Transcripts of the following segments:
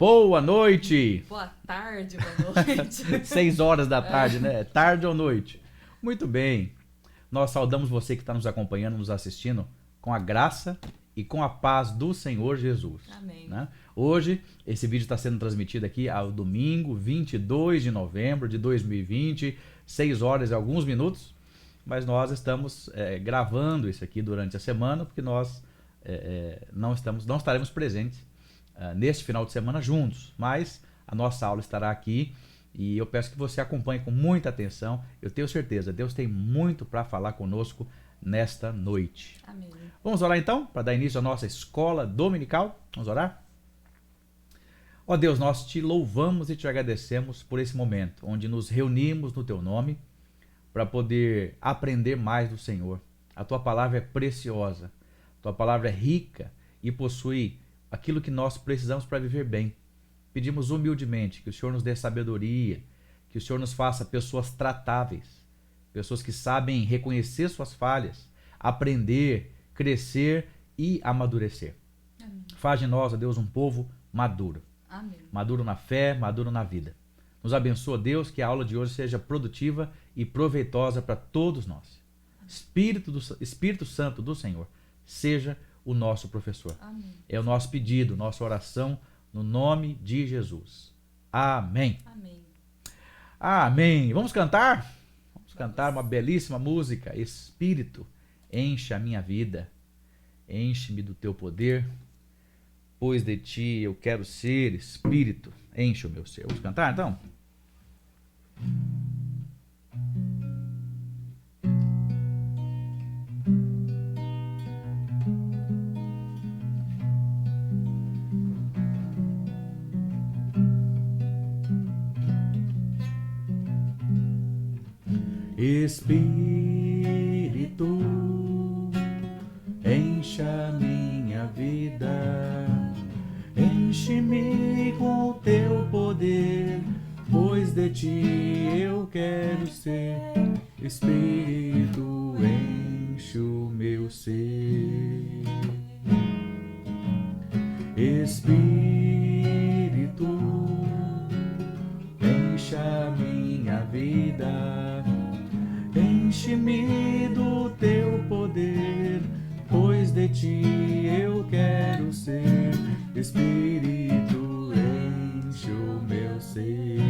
Boa noite! Boa tarde, boa noite. 6 horas da tarde, né? Tarde ou noite? Muito bem. Nós saudamos você que está nos acompanhando, nos assistindo, com a graça e com a paz do Senhor Jesus. Amém. Né? Hoje, esse vídeo está sendo transmitido aqui ao domingo, 22 de novembro de 2020, 6 horas e alguns minutos. Mas nós estamos gravando isso aqui durante a semana, porque nós não estaremos presentes neste final de semana juntos. Mas a nossa aula estará aqui e eu peço que você acompanhe com muita atenção. Eu tenho certeza, Deus tem muito para falar conosco nesta noite. Amém. Vamos orar então, para dar início à nossa escola dominical? Vamos orar? Ó Deus, nós te louvamos e te agradecemos por esse momento, onde nos reunimos no teu nome, para poder aprender mais do Senhor. A tua palavra é preciosa, a tua palavra é rica e possui aquilo que nós precisamos para viver bem. Pedimos humildemente que o Senhor nos dê sabedoria, que o Senhor nos faça pessoas tratáveis, pessoas que sabem reconhecer suas falhas, aprender, crescer e amadurecer. Amém. Faz de nós, ó Deus, um povo maduro. Amém. Maduro na fé, maduro na vida. Nos abençoa, Deus, que a aula de hoje seja produtiva e proveitosa para todos nós. Espírito Santo do Senhor, seja o nosso professor. Amém. É o nosso pedido, nossa oração, no nome de Jesus. Amém. Amém. Amém. Vamos cantar? Vamos cantar uma belíssima música. Espírito, enche a minha vida. Enche-me do teu poder, pois de ti eu quero ser. Espírito, enche o meu ser. Vamos cantar então? Espírito, enche a minha vida, enche-me com o teu poder, pois de ti eu quero ser. Espírito, enche o meu ser. Espírito, enche a minha vida, enche-me do teu poder, pois de ti eu quero ser. Espírito, enche o meu ser.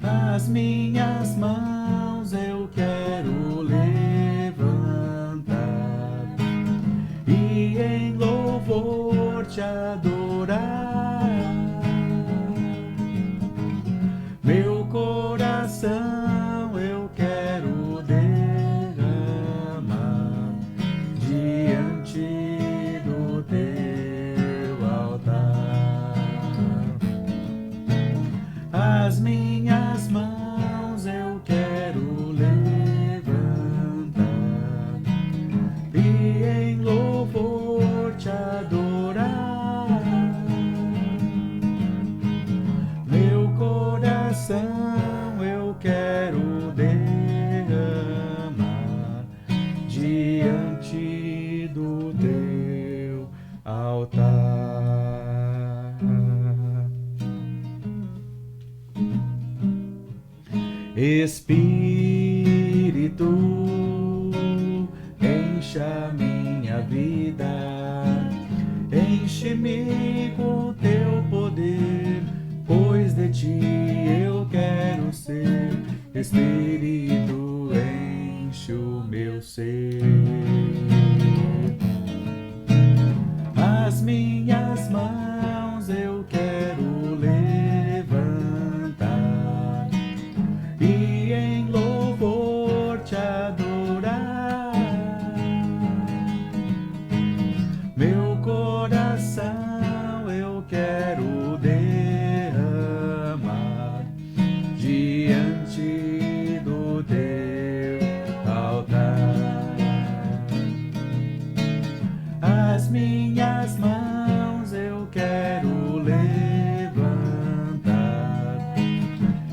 As minhas mãos eu quero levantar e em louvor te adorar. Meu coração eu quero derramar diante do teu altar. As minhas mãos eu quero levantar e em louvor te adorar. Meu coração eu quero derramar diante do teu altar. Espírito, enche a minha vida, enche-me com o teu poder, pois de ti eu quero ser. Espírito, enche o meu ser. As minhas mãos eu quero levantar e em louvor te adorar. Meu coração eu quero derramar diante do teu altar. As minhas mãos eu quero levantar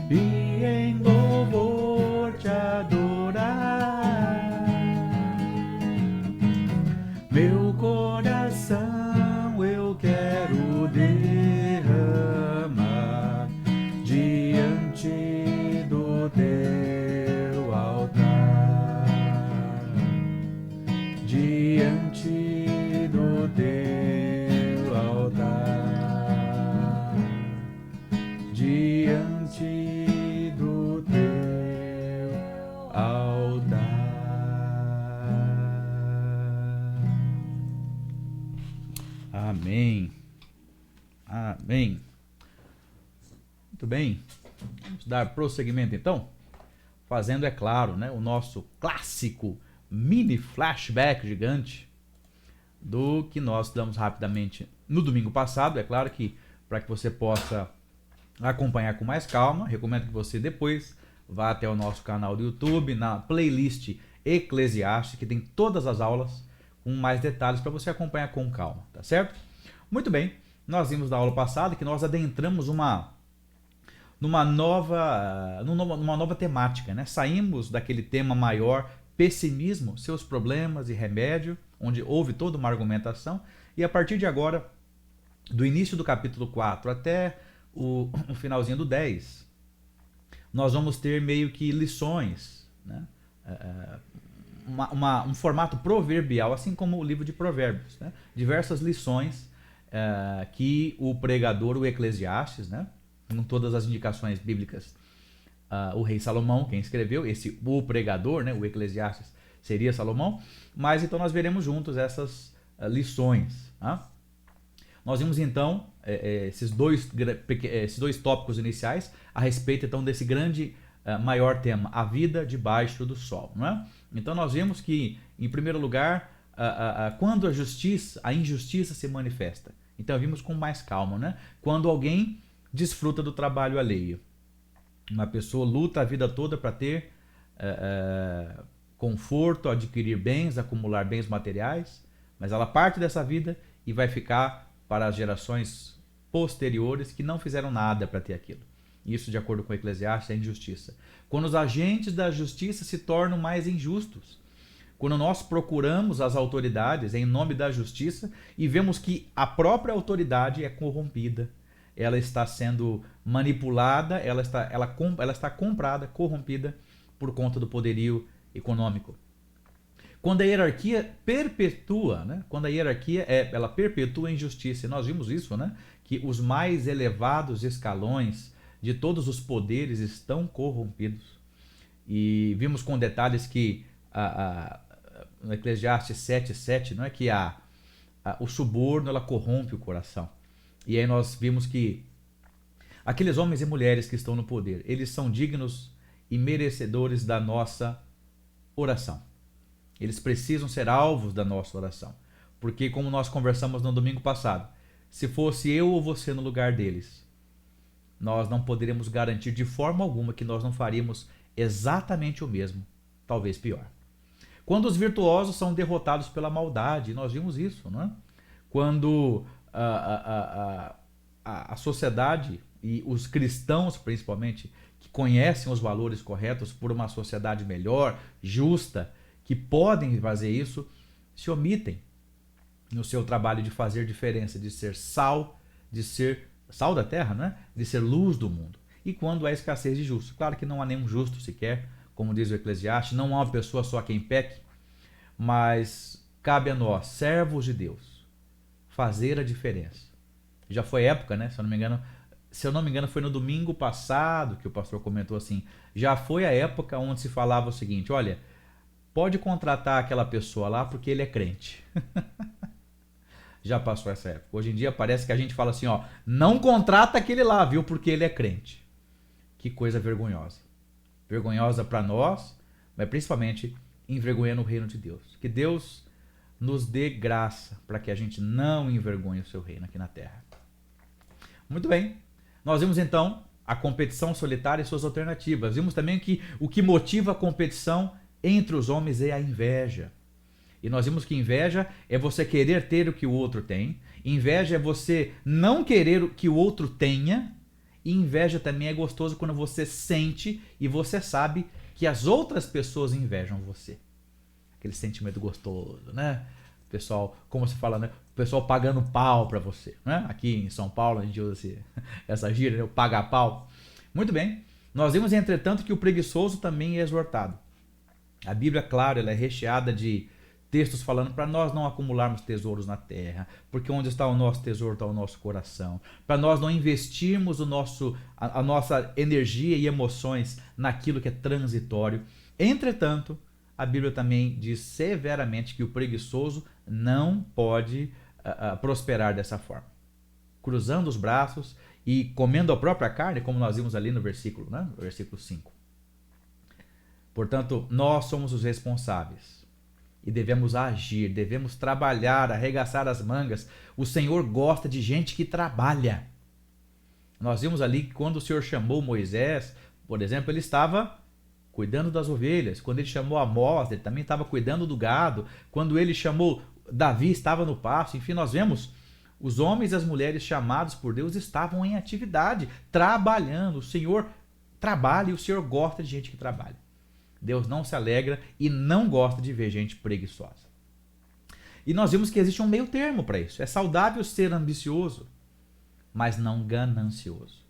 e em louvor te adorar. Meu coração eu do teu altar, diante do teu altar. Amém. Amém. Muito bem. Vamos dar prosseguimento então, fazendo, é claro, né, o nosso clássico mini flashback gigante do que nós damos rapidamente no domingo passado. É claro que para que você possa acompanhar com mais calma, recomendo que você depois vá até o nosso canal do YouTube, na playlist Eclesiastes, que tem todas as aulas com mais detalhes para você acompanhar com calma, tá certo? Muito bem, nós vimos na aula passada que nós adentramos numa nova temática, né? Saímos daquele tema maior, pessimismo, seus problemas e remédio, onde houve toda uma argumentação, e a partir de agora, do início do capítulo 4 até o finalzinho do 10, nós vamos ter meio que lições, né? Um formato proverbial, assim como o livro de Provérbios, né? Diversas lições que o pregador, o Eclesiastes, né? Com todas as indicações bíblicas, o rei Salomão, quem escreveu, o pregador, né? O Eclesiastes seria Salomão, mas então nós veremos juntos essas lições. Tá? Nós vimos então esses dois tópicos iniciais a respeito então desse grande maior tema, a vida debaixo do sol. Não é? Então nós vimos que, em primeiro lugar, quando a injustiça se manifesta. Então vimos com mais calma, né? Quando alguém desfruta do trabalho alheio. Uma pessoa luta a vida toda para ter conforto, adquirir bens, acumular bens materiais, mas ela parte dessa vida e vai ficar para as gerações posteriores que não fizeram nada para ter aquilo. Isso, de acordo com o Eclesiastes, é injustiça. Quando os agentes da justiça se tornam mais injustos, quando nós procuramos as autoridades em nome da justiça e vemos que a própria autoridade é corrompida, ela está sendo manipulada, ela está comprada, corrompida por conta do poderio econômico. Quando a hierarquia perpetua, né? Quando a hierarquia ela perpetua a injustiça, e nós vimos isso, né? Que os mais elevados escalões de todos os poderes estão corrompidos. E vimos com detalhes que no Eclesiastes 7:7, não é que o suborno ela corrompe o coração. E aí nós vimos que aqueles homens e mulheres que estão no poder, eles são dignos e merecedores da nossa oração. Eles precisam ser alvos da nossa oração. Porque, como nós conversamos no domingo passado, se fosse eu ou você no lugar deles, nós não poderíamos garantir de forma alguma que nós não faríamos exatamente o mesmo, talvez pior. Quando os virtuosos são derrotados pela maldade, nós vimos isso, não é? Quando a sociedade e os cristãos, principalmente, que conhecem os valores corretos por uma sociedade melhor, justa, que podem fazer isso, se omitem no seu trabalho de fazer diferença, de ser sal da terra, né? De ser luz do mundo. E quando há escassez de justos, claro que não há nenhum justo sequer, como diz o Eclesiastes, não há uma pessoa só quem peque, mas cabe a nós, servos de Deus, fazer a diferença. Já foi época, né? Se eu não me engano, foi no domingo passado que o pastor comentou assim, já foi a época onde se falava o seguinte, olha, pode contratar aquela pessoa lá porque ele é crente. Já passou essa época. Hoje em dia parece que a gente fala assim, ó, não contrata aquele lá, viu, porque ele é crente. Que coisa vergonhosa. Vergonhosa para nós, mas principalmente envergonhando o reino de Deus. Que Deus nos dê graça para que a gente não envergonhe o seu reino aqui na terra. Muito bem. Nós vimos então a competição solitária e suas alternativas. Vimos também que o que motiva a competição entre os homens é a inveja. E nós vimos que inveja é você querer ter o que o outro tem. Inveja é você não querer o que o outro tenha. E inveja também é gostoso quando você sente e você sabe que as outras pessoas invejam você. Aquele sentimento gostoso, né? O pessoal, como se fala, né? O pessoal pagando pau para você, né? Aqui em São Paulo a gente usa essa gíria, né? O pagar pau. Muito bem. Nós vimos, entretanto, que o preguiçoso também é exortado. A Bíblia, claro, ela é recheada de textos falando para nós não acumularmos tesouros na terra, porque onde está o nosso tesouro está o nosso coração, para nós não investirmos a nossa energia e emoções naquilo que é transitório. Entretanto, a Bíblia também diz severamente que o preguiçoso não pode prosperar dessa forma, cruzando os braços e comendo a própria carne, como nós vimos ali no versículo, né? Versículo 5. Portanto, nós somos os responsáveis e devemos agir, devemos trabalhar, arregaçar as mangas. O Senhor gosta de gente que trabalha. Nós vimos ali que quando o Senhor chamou Moisés, por exemplo, ele estava cuidando das ovelhas. Quando ele chamou Amós, ele também estava cuidando do gado. Quando ele chamou Davi, estava no pasto. Enfim, nós vemos os homens e as mulheres chamados por Deus estavam em atividade, trabalhando. O Senhor trabalha e o Senhor gosta de gente que trabalha. Deus não se alegra e não gosta de ver gente preguiçosa. E nós vimos que existe um meio termo para isso. É saudável ser ambicioso, mas não ganancioso.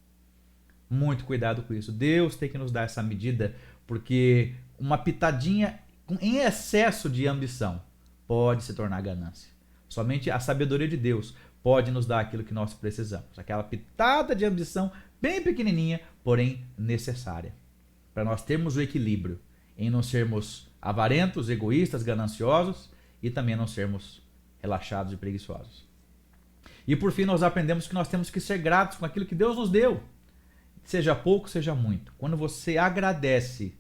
Muito cuidado com isso. Deus tem que nos dar essa medida, porque uma pitadinha em excesso de ambição pode se tornar ganância. Somente a sabedoria de Deus pode nos dar aquilo que nós precisamos. Aquela pitada de ambição bem pequenininha, porém necessária. Para nós termos o equilíbrio em não sermos avarentos, egoístas, gananciosos e também não sermos relaxados e preguiçosos. E por fim nós aprendemos que nós temos que ser gratos com aquilo que Deus nos deu. Seja pouco, seja muito. Quando você agradece,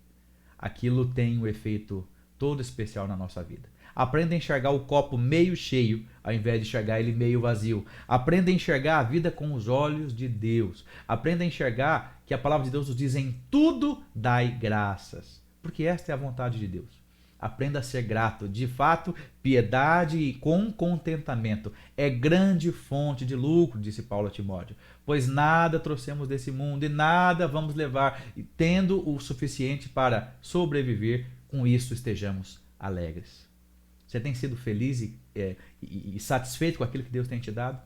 aquilo tem um efeito todo especial na nossa vida. Aprenda a enxergar o copo meio cheio, ao invés de enxergar ele meio vazio. Aprenda a enxergar a vida com os olhos de Deus. Aprenda a enxergar que a palavra de Deus nos diz: em tudo dai graças. Porque esta é a vontade de Deus. Aprenda a ser grato. De fato, piedade e com contentamento é grande fonte de lucro, disse Paulo a Timóteo. Pois nada trouxemos desse mundo e nada vamos levar, tendo o suficiente para sobreviver, com isso estejamos alegres. Você tem sido feliz e satisfeito com aquilo que Deus tem te dado?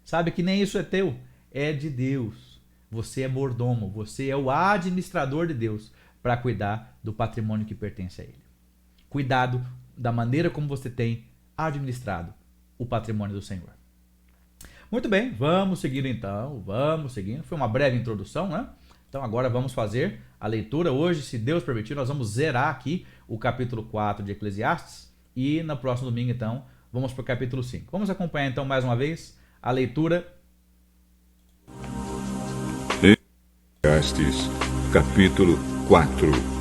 Sabe que nem isso é teu, é de Deus. Você é mordomo, você é o administrador de Deus para cuidar do patrimônio que pertence a Ele. Cuidado da maneira como você tem administrado o patrimônio do Senhor. Muito bem, vamos seguindo então, vamos seguindo. Foi uma breve introdução, né? Então agora vamos fazer a leitura. Hoje, se Deus permitir, nós vamos zerar aqui o capítulo 4 de Eclesiastes e no próximo domingo, então, vamos para o capítulo 5. Vamos acompanhar então mais uma vez a leitura. Eclesiastes, capítulo 4.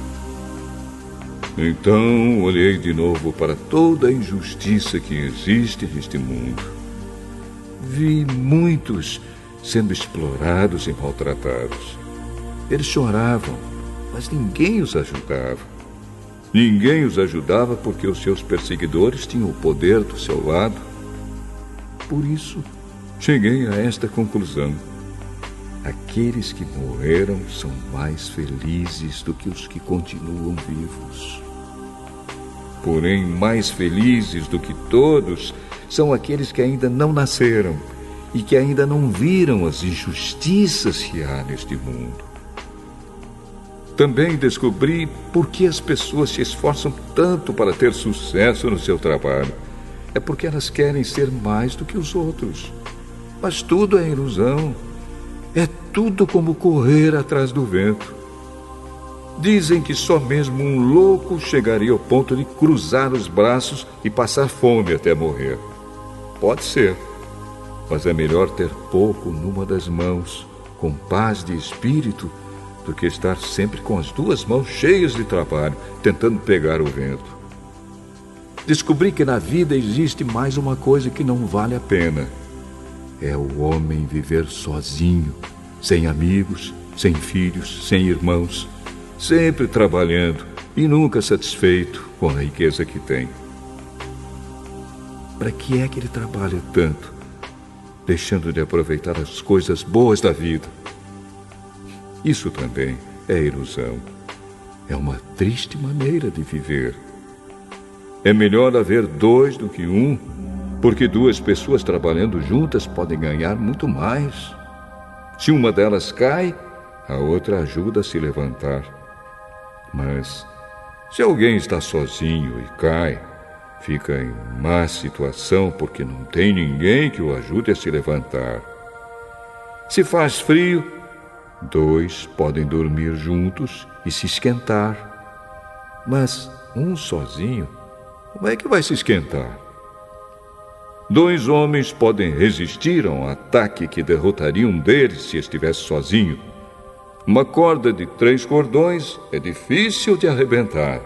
Então olhei de novo para toda a injustiça que existe neste mundo. Vi muitos sendo explorados e maltratados. Eles choravam, mas ninguém os ajudava. Ninguém os ajudava porque os seus perseguidores tinham o poder do seu lado. Por isso, cheguei a esta conclusão: aqueles que morreram são mais felizes do que os que continuam vivos. Porém, mais felizes do que todos são aqueles que ainda não nasceram e que ainda não viram as injustiças que há neste mundo. Também descobri por que as pessoas se esforçam tanto para ter sucesso no seu trabalho. É porque elas querem ser mais do que os outros. Mas tudo é ilusão. É tudo como correr atrás do vento. Dizem que só mesmo um louco chegaria ao ponto de cruzar os braços e passar fome até morrer. Pode ser, mas é melhor ter pouco numa das mãos, com paz de espírito, do que estar sempre com as duas mãos cheias de trabalho, tentando pegar o vento. Descobri que na vida existe mais uma coisa que não vale a pena. É o homem viver sozinho, sem amigos, sem filhos, sem irmãos, sempre trabalhando e nunca satisfeito com a riqueza que tem. Para que é que ele trabalha tanto, deixando de aproveitar as coisas boas da vida? Isso também é ilusão. É uma triste maneira de viver. É melhor haver dois do que um, porque duas pessoas trabalhando juntas podem ganhar muito mais. Se uma delas cai, a outra ajuda a se levantar. Mas se alguém está sozinho e cai, fica em má situação porque não tem ninguém que o ajude a se levantar. Se faz frio, 2 podem dormir juntos e se esquentar. Mas um sozinho, como é que vai se esquentar? 2 homens podem resistir a um ataque que derrotaria um deles se estivesse sozinho. Uma corda de 3 cordões é difícil de arrebentar.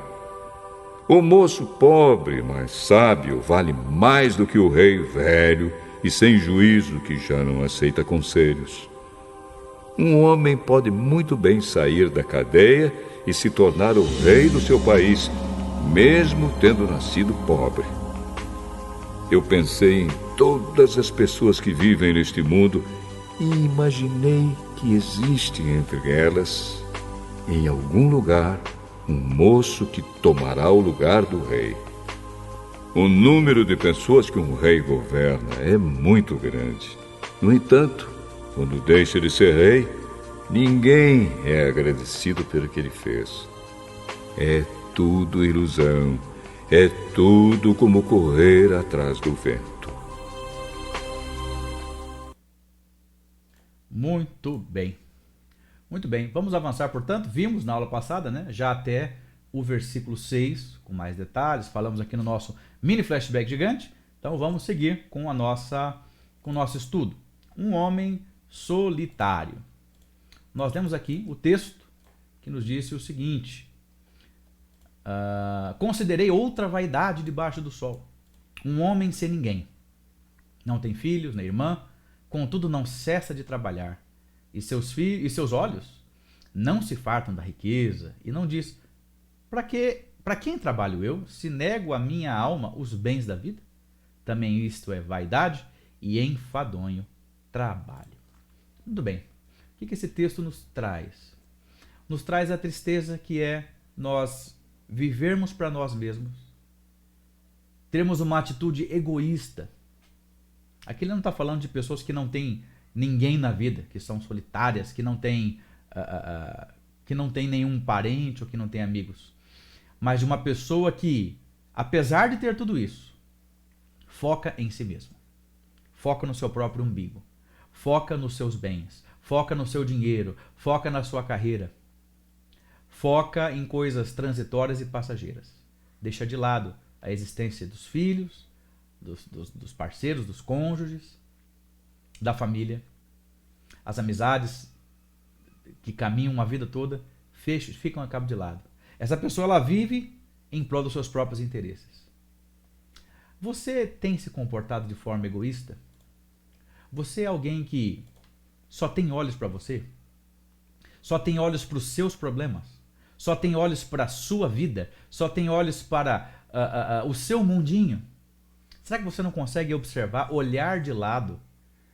O moço pobre, mas sábio, vale mais do que o rei velho e sem juízo que já não aceita conselhos. Um homem pode muito bem sair da cadeia e se tornar o rei do seu país, mesmo tendo nascido pobre. Eu pensei em todas as pessoas que vivem neste mundo e imaginei que existe entre elas, em algum lugar, um moço que tomará o lugar do rei. O número de pessoas que um rei governa é muito grande. No entanto, quando deixa de ser rei, ninguém é agradecido pelo que ele fez. É tudo ilusão. É tudo como correr atrás do vento. Muito bem. Muito bem. Vamos avançar, portanto. Vimos na aula passada, né, já até o versículo 6, com mais detalhes. Falamos aqui no nosso mini flashback gigante. Então vamos seguir com o nosso estudo. Um homem solitário. Nós temos aqui o texto que nos disse o seguinte: considerei outra vaidade debaixo do sol. Um homem sem ninguém. Não tem filhos, nem irmã, contudo não cessa de trabalhar. E seus olhos não se fartam da riqueza, e não diz: para quem trabalho eu, se nego à minha alma os bens da vida? Também isto é vaidade e enfadonho trabalho. Muito bem. O que esse texto nos traz? Nos traz a tristeza que é nós vivermos para nós mesmos, termos uma atitude egoísta. Aqui ele não está falando de pessoas que não têm ninguém na vida, que são solitárias, que não têm nenhum parente ou que não têm amigos, mas de uma pessoa que, apesar de ter tudo isso, foca em si mesmo, foca no seu próprio umbigo, foca nos seus bens, foca no seu dinheiro, foca na sua carreira, foca em coisas transitórias e passageiras. Deixa de lado a existência dos filhos, dos parceiros, dos cônjuges, da família, as amizades que caminham uma vida toda, ficam a cabo de lado. Essa pessoa, ela vive em prol dos seus próprios interesses. Você tem se comportado de forma egoísta? Você é alguém que só tem olhos para você? Só tem olhos para os seus problemas? Só tem olhos para a sua vida? Só tem olhos para o seu mundinho? Será que você não consegue observar, olhar de lado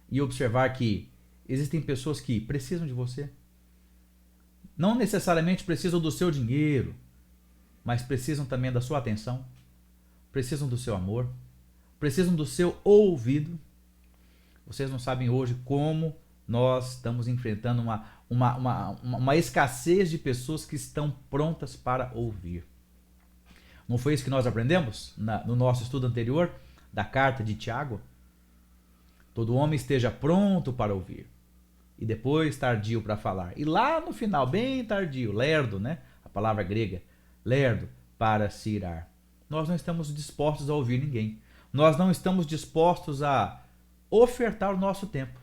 e observar que existem pessoas que precisam de você? Não necessariamente precisam do seu dinheiro, mas precisam também da sua atenção, precisam do seu amor, precisam do seu ouvido. Vocês não sabem hoje como nós estamos enfrentando uma escassez de pessoas que estão prontas para ouvir. Não foi isso que nós aprendemos no nosso estudo anterior da carta de Tiago? Todo homem esteja pronto para ouvir e depois tardio para falar. E lá no final, bem tardio, lerdo, né? A palavra grega, lerdo, para se irar. Nós não estamos dispostos a ouvir ninguém. Nós não estamos dispostos a ofertar o nosso tempo.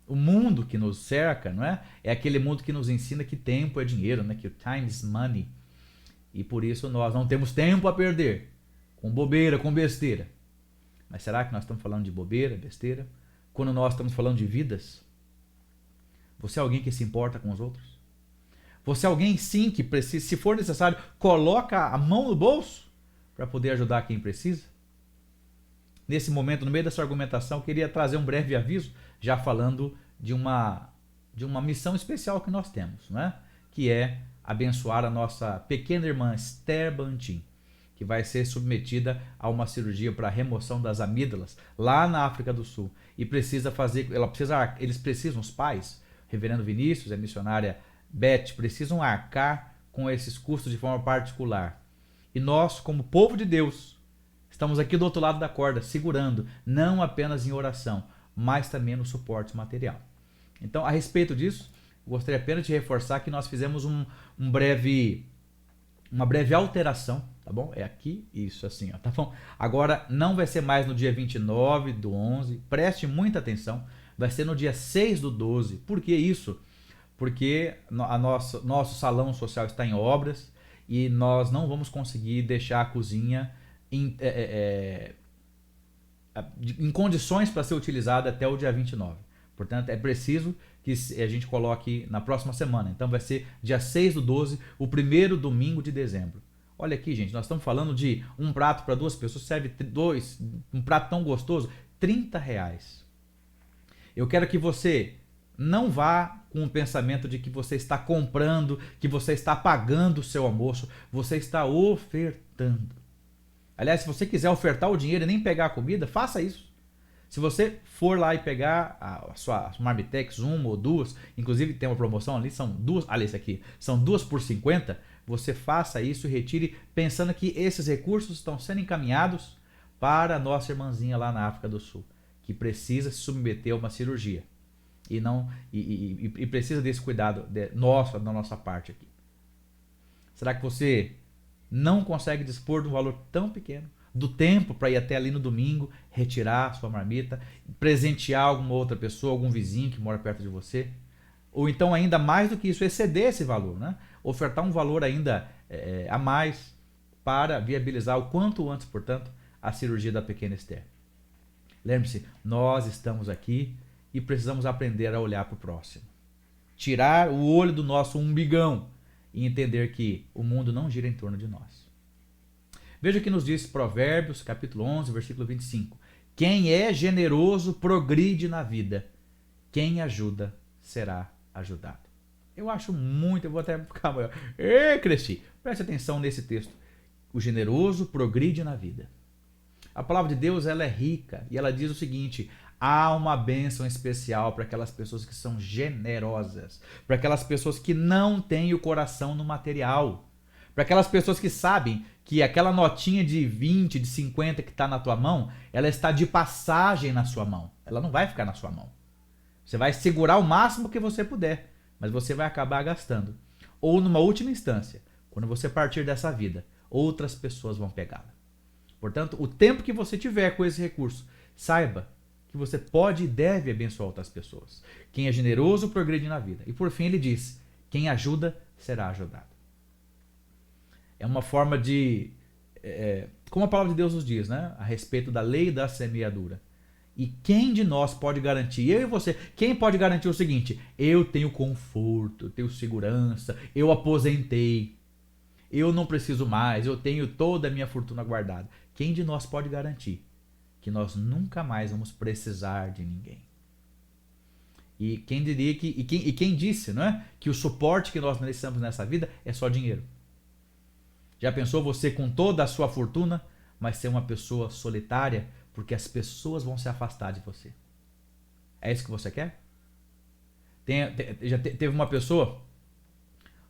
O mundo que nos cerca, não é? É aquele mundo que nos ensina que tempo é dinheiro, né? Que o time is money. E por isso nós não temos tempo a perder com bobeira, com besteira. Mas será que nós estamos falando de bobeira, besteira, quando nós estamos falando de vidas? Você é alguém que se importa com os outros? Você é alguém, sim, que precisa, se for necessário, coloca a mão no bolso para poder ajudar quem precisa? Nesse momento, no meio dessa argumentação, eu queria trazer um breve aviso, já falando de uma missão especial que nós temos, não é? Que é abençoar a nossa pequena irmã Esther Bantin, que vai ser submetida a uma cirurgia para remoção das amígdalas lá na África do Sul. E eles precisam, os pais, reverendo Vinícius e a missionária Beth, precisam arcar com esses custos de forma particular. E nós, como povo de Deus, Estamos aqui do outro lado da corda, segurando, não apenas em oração, mas também no suporte material. Então, a respeito disso, gostaria apenas de reforçar que nós fizemos uma breve alteração, tá bom? É aqui, isso assim, ó, tá bom? Agora, não vai ser mais no dia 29/11, preste muita atenção, vai ser no dia 6/12. Por que isso? Porque nosso salão social está em obras e nós não vamos conseguir deixar a cozinha em condições para ser utilizada até o dia 29. Portanto, é preciso que a gente coloque na próxima semana. Então vai ser dia 6/12, o primeiro domingo de dezembro. Olha aqui, gente, nós estamos falando de um prato para 2 pessoas, serve um prato tão gostoso, R$30. Eu quero que você não vá com o pensamento de que você está comprando, que você está pagando o seu almoço, você está ofertando. Aliás, se você quiser ofertar o dinheiro e nem pegar a comida, faça isso. Se você for lá e pegar a sua Marmitex, 1 ou 2, inclusive tem uma promoção ali, são 2, olha esse aqui, são 2 por 50, você faça isso e retire pensando que esses recursos estão sendo encaminhados para a nossa irmãzinha lá na África do Sul, que precisa se submeter a uma cirurgia e precisa desse cuidado da nossa parte aqui. Será que você não consegue dispor de um valor tão pequeno, do tempo para ir até ali no domingo, retirar a sua marmita, presentear alguma outra pessoa, algum vizinho que mora perto de você? Ou então, ainda mais do que isso, exceder esse valor, né? Ofertar um valor ainda a mais para viabilizar o quanto antes, portanto, a cirurgia da pequena Esther. Lembre-se, nós estamos aqui e precisamos aprender a olhar para o próximo. Tirar o olho do nosso umbigão e entender que o mundo não gira em torno de nós. Veja o que nos diz Provérbios, capítulo 11, versículo 25. Quem é generoso progride na vida. Quem ajuda será ajudado. Eu acho muito, eu vou até ficar maior. Cresci. Preste atenção nesse texto. O generoso progride na vida. A palavra de Deus, ela é rica e ela diz o seguinte: há uma bênção especial para aquelas pessoas que são generosas, para aquelas pessoas que não têm o coração no material, para aquelas pessoas que sabem que aquela notinha de 20, de 50 que está na tua mão, ela está de passagem na sua mão. Ela não vai ficar na sua mão. Você vai segurar o máximo que você puder, mas você vai acabar gastando. Ou numa última instância, quando você partir dessa vida, outras pessoas vão pegá-la. Portanto, o tempo que você tiver com esse recurso, saiba que você pode e deve abençoar outras pessoas. Quem é generoso progride na vida. E por fim ele diz, quem ajuda será ajudado. É uma forma de, como a palavra de Deus nos diz, né? A respeito da lei da semeadura. E quem de nós pode garantir, eu e você, quem pode garantir o seguinte: eu tenho conforto, eu tenho segurança, eu aposentei, eu não preciso mais, eu tenho toda a minha fortuna guardada. Quem de nós pode garantir que nós nunca mais vamos precisar de ninguém? E quem diria quem disse, não é, que o suporte que nós necessitamos nessa vida é só dinheiro? Já pensou você com toda a sua fortuna, mas ser uma pessoa solitária, porque as pessoas vão se afastar de você? É isso que você quer? Já teve uma pessoa,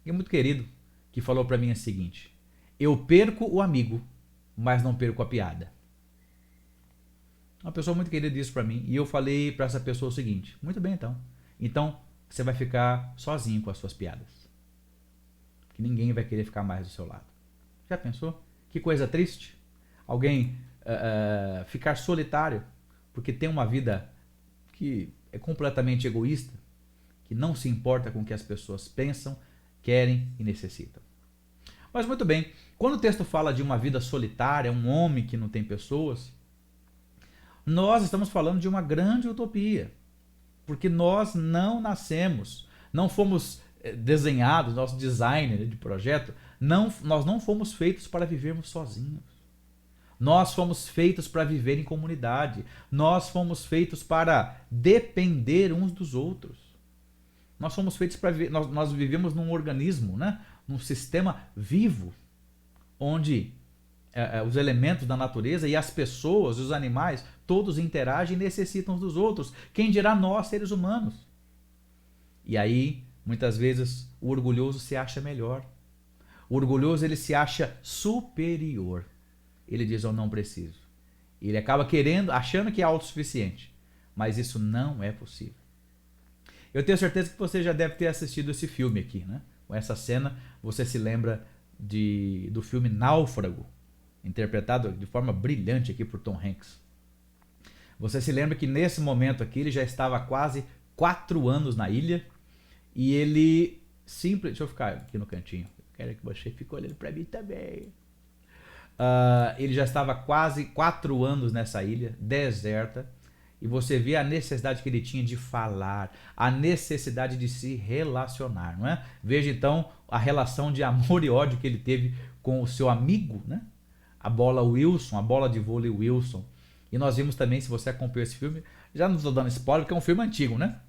que é muito querido, que falou para mim o seguinte: eu perco o amigo, mas não perco a piada. Uma pessoa muito querida disse para mim, e eu falei para essa pessoa o seguinte: muito bem, então você vai ficar sozinho com as suas piadas, que ninguém vai querer ficar mais do seu lado. Já pensou? Que coisa triste. Alguém ficar solitário porque tem uma vida que é completamente egoísta, que não se importa com o que as pessoas pensam, querem e necessitam. Mas muito bem, quando o texto fala de uma vida solitária, um homem que não tem pessoas, nós estamos falando de uma grande utopia, porque nós não nascemos, não fomos desenhados, nosso designer de projeto, nós não fomos feitos para vivermos sozinhos. Nós fomos feitos para viver em comunidade. Nós fomos feitos para depender uns dos outros. Nós fomos feitos para viver, nós vivemos num organismo, né? Num sistema vivo, onde os elementos da natureza e as pessoas, os animais, todos interagem e necessitam uns dos outros. Quem dirá nós, seres humanos? E aí, muitas vezes, o orgulhoso se acha melhor. O orgulhoso, ele se acha superior. ele diz: eu não preciso. Ele acaba achando que é autossuficiente, mas isso não é possível. Eu tenho certeza que você já deve ter assistido esse filme aqui, né? Com essa cena, você se lembra do filme Náufrago, interpretado de forma brilhante aqui por Tom Hanks. Você se lembra que nesse momento aqui ele já estava há quase 4 anos na ilha e ele deixa eu ficar aqui no cantinho. Quero que você fique olhando para mim também. Ele já estava quase 4 anos nessa ilha, deserta, e você vê a necessidade que ele tinha de falar, a necessidade de se relacionar, não é? Veja então a relação de amor e ódio que ele teve com o seu amigo, né? A bola de vôlei Wilson. E nós vimos também, se você acompanhou esse filme, já não estou dando spoiler, porque é um filme antigo, né?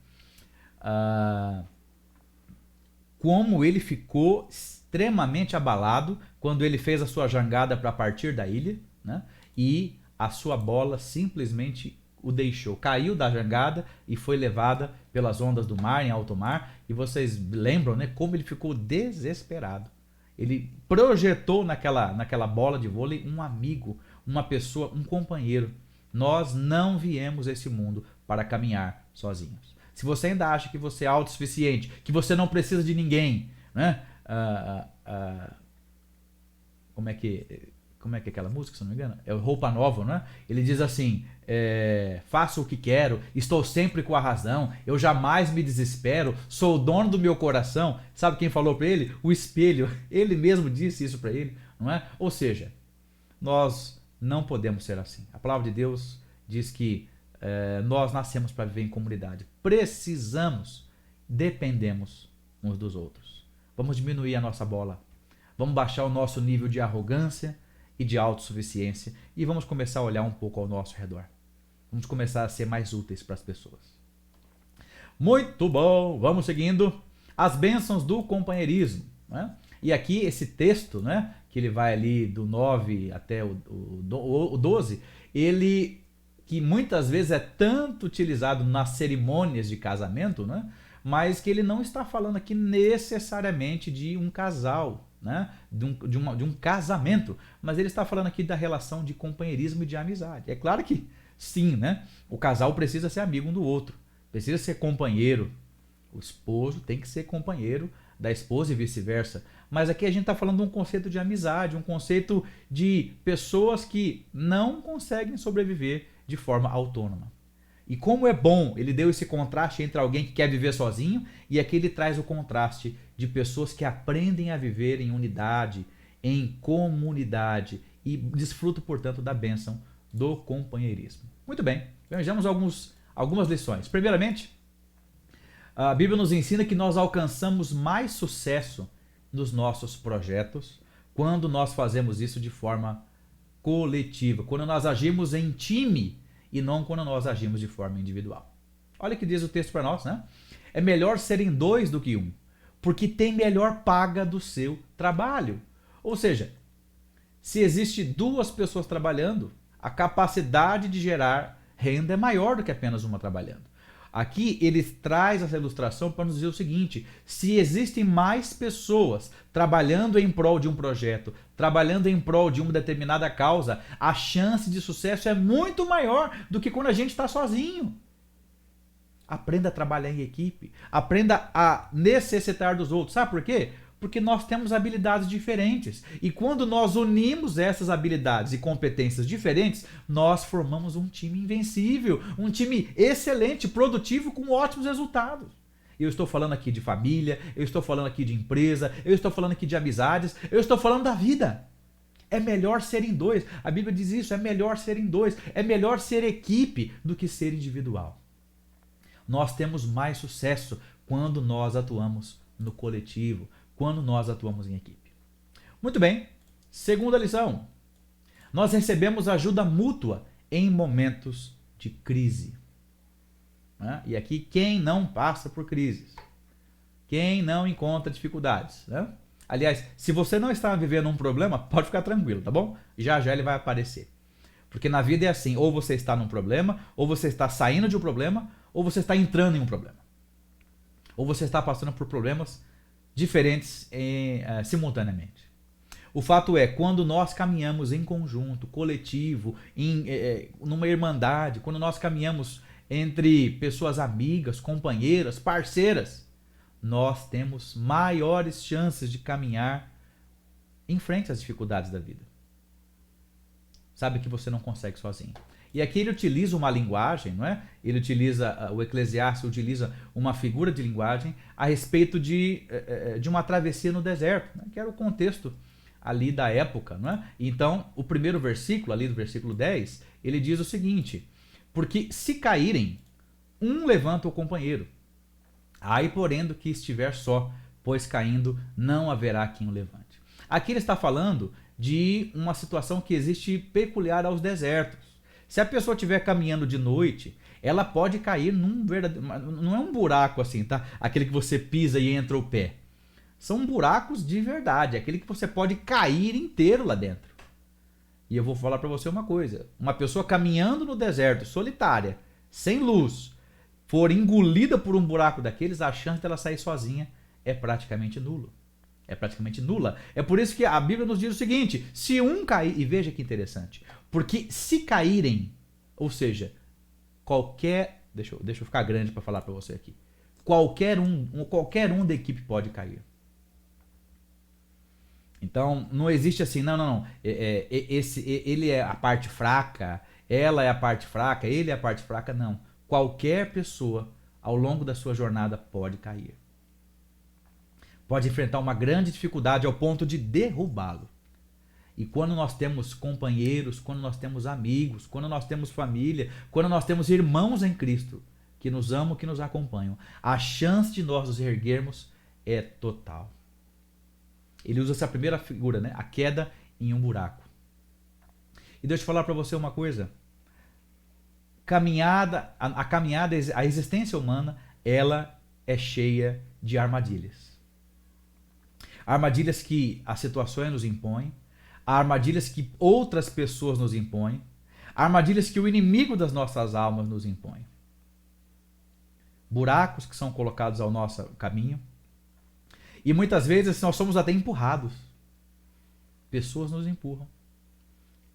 Como ele ficou extremamente abalado quando ele fez a sua jangada para partir da ilha, né? E a sua bola simplesmente o deixou. Caiu da jangada e foi levada pelas ondas do mar, em alto mar. E vocês lembram, né, como ele ficou desesperado. Ele projetou naquela bola de vôlei um amigo, uma pessoa, um companheiro. Nós não viemos a esse mundo para caminhar sozinhos. Se você ainda acha que você é autossuficiente, que você não precisa de ninguém, né? Como é que é aquela música, se não me engano? É o Roupa Nova, não é? Ele diz assim: faço o que quero, estou sempre com a razão, eu jamais me desespero, sou o dono do meu coração. Sabe quem falou para ele? O espelho. Ele mesmo disse isso para ele, não é? Ou seja, nós não podemos ser assim. A palavra de Deus diz que nós nascemos para viver em comunidade. Dependemos uns dos outros. Vamos diminuir a nossa bola. Vamos baixar o nosso nível de arrogância e de autossuficiência e vamos começar a olhar um pouco ao nosso redor. Vamos começar a ser mais úteis para as pessoas. Muito bom! Vamos seguindo. As bênçãos do companheirismo, né? E aqui esse texto, né, que ele vai ali do 9 até o 12, ele que muitas vezes é tanto utilizado nas cerimônias de casamento, né, mas que ele não está falando aqui necessariamente de um casal, né, de um casamento, mas ele está falando aqui da relação de companheirismo e de amizade. É claro que sim, né, o casal precisa ser amigo um do outro, precisa ser companheiro. O esposo tem que ser companheiro da esposa e vice-versa. Mas aqui a gente está falando de um conceito de amizade, um conceito de pessoas que não conseguem sobreviver de forma autônoma. E como é bom, ele deu esse contraste entre alguém que quer viver sozinho e aqui ele traz o contraste de pessoas que aprendem a viver em unidade, em comunidade e desfrutam, portanto, da bênção do companheirismo. Muito bem, vejamos algumas lições. Primeiramente, a Bíblia nos ensina que nós alcançamos mais sucesso nos nossos projetos quando nós fazemos isso de forma coletiva, quando nós agimos em time e não quando nós agimos de forma individual. Olha o que diz o texto para nós, né? É melhor serem 2 do que 1, porque tem melhor paga do seu trabalho. Ou seja, se existe 2 pessoas trabalhando, a capacidade de gerar renda é maior do que apenas uma trabalhando. Aqui ele traz essa ilustração para nos dizer o seguinte: se existem mais pessoas trabalhando em prol de um projeto, trabalhando em prol de uma determinada causa, a chance de sucesso é muito maior do que quando a gente está sozinho. Aprenda a trabalhar em equipe, aprenda a necessitar dos outros. Sabe por quê? Porque nós temos habilidades diferentes. E quando nós unimos essas habilidades e competências diferentes, nós formamos um time invencível, um time excelente, produtivo, com ótimos resultados. Eu estou falando aqui de família, eu estou falando aqui de empresa, eu estou falando aqui de amizades, eu estou falando da vida. É melhor serem 2. A Bíblia diz isso, é melhor serem 2. É melhor ser equipe do que ser individual. Nós temos mais sucesso quando nós atuamos no coletivo, quando nós atuamos em equipe. Muito bem, segunda lição. Nós recebemos ajuda mútua em momentos de crise. Né? E aqui, quem não passa por crises? Quem não encontra dificuldades? Né? Aliás, se você não está vivendo um problema, pode ficar tranquilo, tá bom? Já já ele vai aparecer. Porque na vida é assim, ou você está num problema, ou você está saindo de um problema, ou você está entrando em um problema. Ou você está passando por problemas diferentes simultaneamente. O fato é, quando nós caminhamos em conjunto, coletivo, numa irmandade, quando nós caminhamos entre pessoas amigas, companheiras, parceiras, nós temos maiores chances de caminhar em frente às dificuldades da vida. Sabe que você não consegue sozinho. E aqui ele utiliza uma linguagem, não é? Ele utiliza, o Eclesiastes utiliza uma figura de linguagem a respeito de uma travessia no deserto, né? Que era o contexto ali da época, não é? Então, o primeiro versículo, ali do versículo 10, ele diz o seguinte: porque se caírem, um levanta o companheiro. Ai, porém, do que estiver só, pois caindo não haverá quem o levante. Aqui ele está falando de uma situação que existe peculiar aos desertos. Se a pessoa estiver caminhando de noite, ela pode cair num verdadeiro... Não é um buraco assim, tá? Aquele que você pisa e entra o pé. São buracos de verdade, aquele que você pode cair inteiro lá dentro. E eu vou falar para você uma coisa. Uma pessoa caminhando no deserto, solitária, sem luz, for engolida por um buraco daqueles, a chance dela sair sozinha é praticamente nula. É praticamente nula. É por isso que a Bíblia nos diz o seguinte: se um cair, e veja que interessante, porque se caírem, ou seja, qualquer, deixa eu ficar grande para falar para você aqui, qualquer um da equipe pode cair. Então não existe assim, não. Ele é a parte fraca, ela é a parte fraca, ele é a parte fraca, não. Qualquer pessoa ao longo da sua jornada pode cair. Pode enfrentar uma grande dificuldade ao ponto de derrubá-lo. E quando nós temos companheiros, quando nós temos amigos, quando nós temos família, quando nós temos irmãos em Cristo que nos amam, que nos acompanham, a chance de nós nos erguermos é total. Ele usa essa primeira figura, né? A queda em um buraco. E deixa eu falar para você uma coisa. A caminhada, a existência humana, ela é cheia de armadilhas. Armadilhas que as situações nos impõem, armadilhas que outras pessoas nos impõem, armadilhas que o inimigo das nossas almas nos impõe. Buracos que são colocados ao nosso caminho. E muitas vezes nós somos até empurrados. Pessoas nos empurram.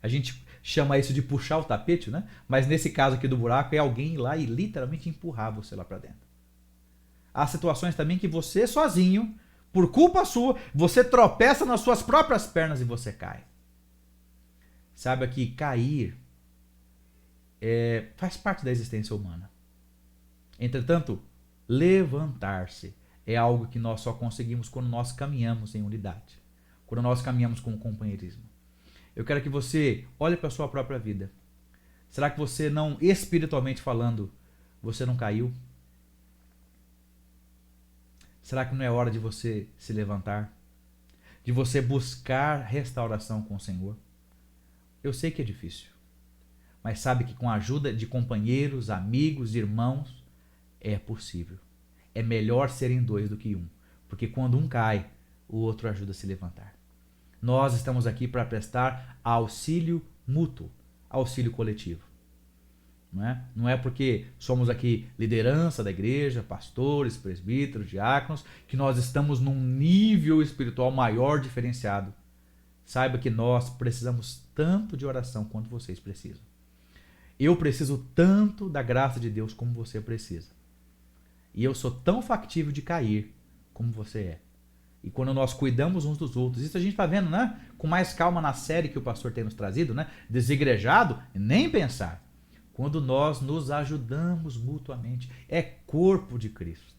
A gente chama isso de puxar o tapete, né? Mas nesse caso aqui do buraco é alguém ir lá e literalmente empurrar você lá para dentro. Há situações também que você sozinho, por culpa sua, você tropeça nas suas próprias pernas e você cai. Saiba que cair faz parte da existência humana. Entretanto, levantar-se é algo que nós só conseguimos quando nós caminhamos em unidade, quando nós caminhamos com o companheirismo. Eu quero que você olhe para a sua própria vida. Será que você não, espiritualmente falando, você não caiu? Será que não é hora de você se levantar? De você buscar restauração com o Senhor? Eu sei que é difícil, mas sabe que com a ajuda de companheiros, amigos, irmãos, é possível. É melhor serem dois do que um, porque quando um cai, o outro ajuda a se levantar. Nós estamos aqui para prestar auxílio mútuo, auxílio coletivo. Não é porque somos aqui liderança da igreja, pastores, presbíteros, diáconos, que nós estamos num nível espiritual maior diferenciado. Saiba que nós precisamos tanto de oração quanto vocês precisam. Eu preciso tanto da graça de Deus como você precisa. E eu sou tão factível de cair como você é. E quando nós cuidamos uns dos outros, isso a gente está vendo, né? Com mais calma na série que o pastor tem nos trazido, né? Desigrejado, nem pensar. Quando nós nos ajudamos mutuamente, é corpo de Cristo.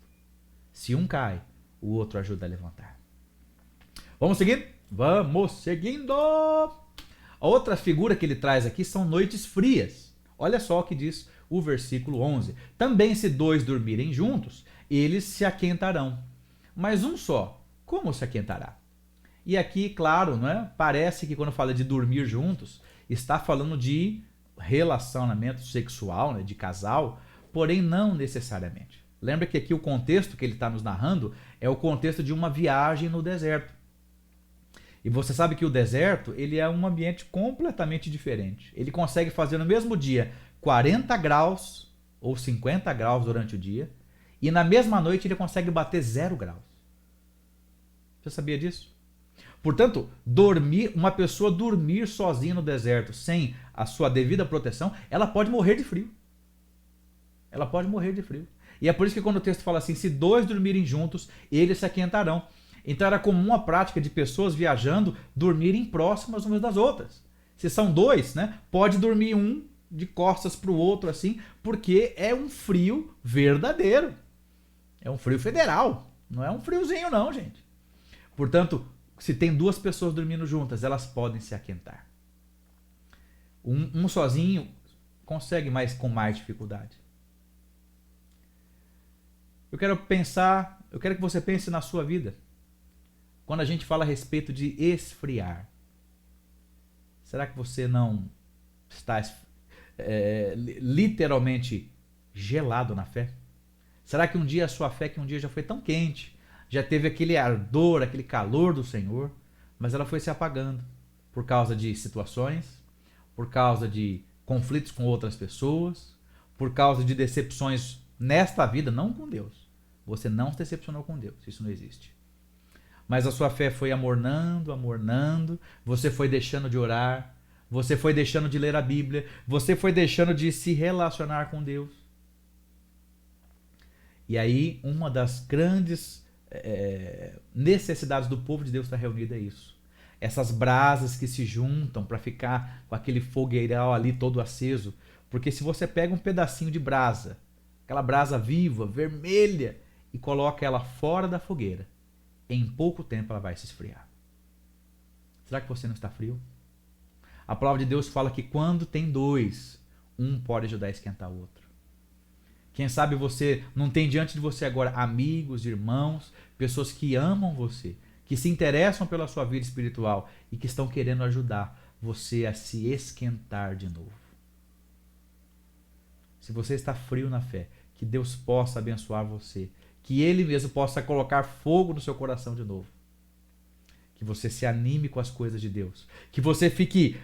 Se um cai, o outro ajuda a levantar. Vamos seguindo? Vamos seguindo! A outra figura que ele traz aqui são noites frias. Olha só o que diz o versículo 11. Também se dois dormirem juntos, eles se aquentarão. Mas um só, como se aquentará? E aqui, claro, parece que quando fala de dormir juntos, está falando de relacionamento sexual, de casal, porém não necessariamente. Lembra que aqui o contexto que ele está nos narrando é o contexto de uma viagem no deserto. E você sabe que o deserto ele é um ambiente completamente diferente. Ele consegue fazer no mesmo dia 40 graus ou 50 graus durante o dia, e na mesma noite ele consegue bater 0 graus. Você sabia disso? Portanto, uma pessoa dormir sozinha no deserto, sem a sua devida proteção, ela pode morrer de frio. Ela pode morrer de frio. E é por isso que quando o texto fala assim, se dois dormirem juntos, eles se aquentarão. Então era comum a prática de pessoas viajando dormirem próximas umas das outras. Se são dois, né, pode dormir um de costas para o outro assim, porque é um frio verdadeiro. É um frio federal. Não é um friozinho não, gente. Portanto, se tem duas pessoas dormindo juntas, elas podem se aquentar. Um sozinho consegue mais com mais dificuldade. Eu quero que você pense na sua vida. Quando a gente fala a respeito de esfriar, será que você não está literalmente gelado na fé? Será que um dia a sua fé, que um dia já foi tão quente, já teve aquele ardor, aquele calor do Senhor, mas ela foi se apagando por causa de situações, por causa de conflitos com outras pessoas, por causa de decepções nesta vida, não com Deus. Você não se decepcionou com Deus, isso não existe. Mas a sua fé foi amornando, você foi deixando de orar, você foi deixando de ler a Bíblia, você foi deixando de se relacionar com Deus. E aí, uma das grandes necessidades do povo de Deus está reunida é isso. Essas brasas que se juntam para ficar com aquele fogueiral ali todo aceso. Porque se você pega um pedacinho de brasa, aquela brasa viva, vermelha, e coloca ela fora da fogueira, em pouco tempo ela vai se esfriar. Será que você não está frio? A palavra de Deus fala que quando tem dois, um pode ajudar a esquentar o outro. Quem sabe você não tem diante de você agora amigos, irmãos, pessoas que amam você, que se interessam pela sua vida espiritual e que estão querendo ajudar você a se esquentar de novo. Se você está frio na fé, que Deus possa abençoar você, que Ele mesmo possa colocar fogo no seu coração de novo. Que você se anime com as coisas de Deus. Que você fique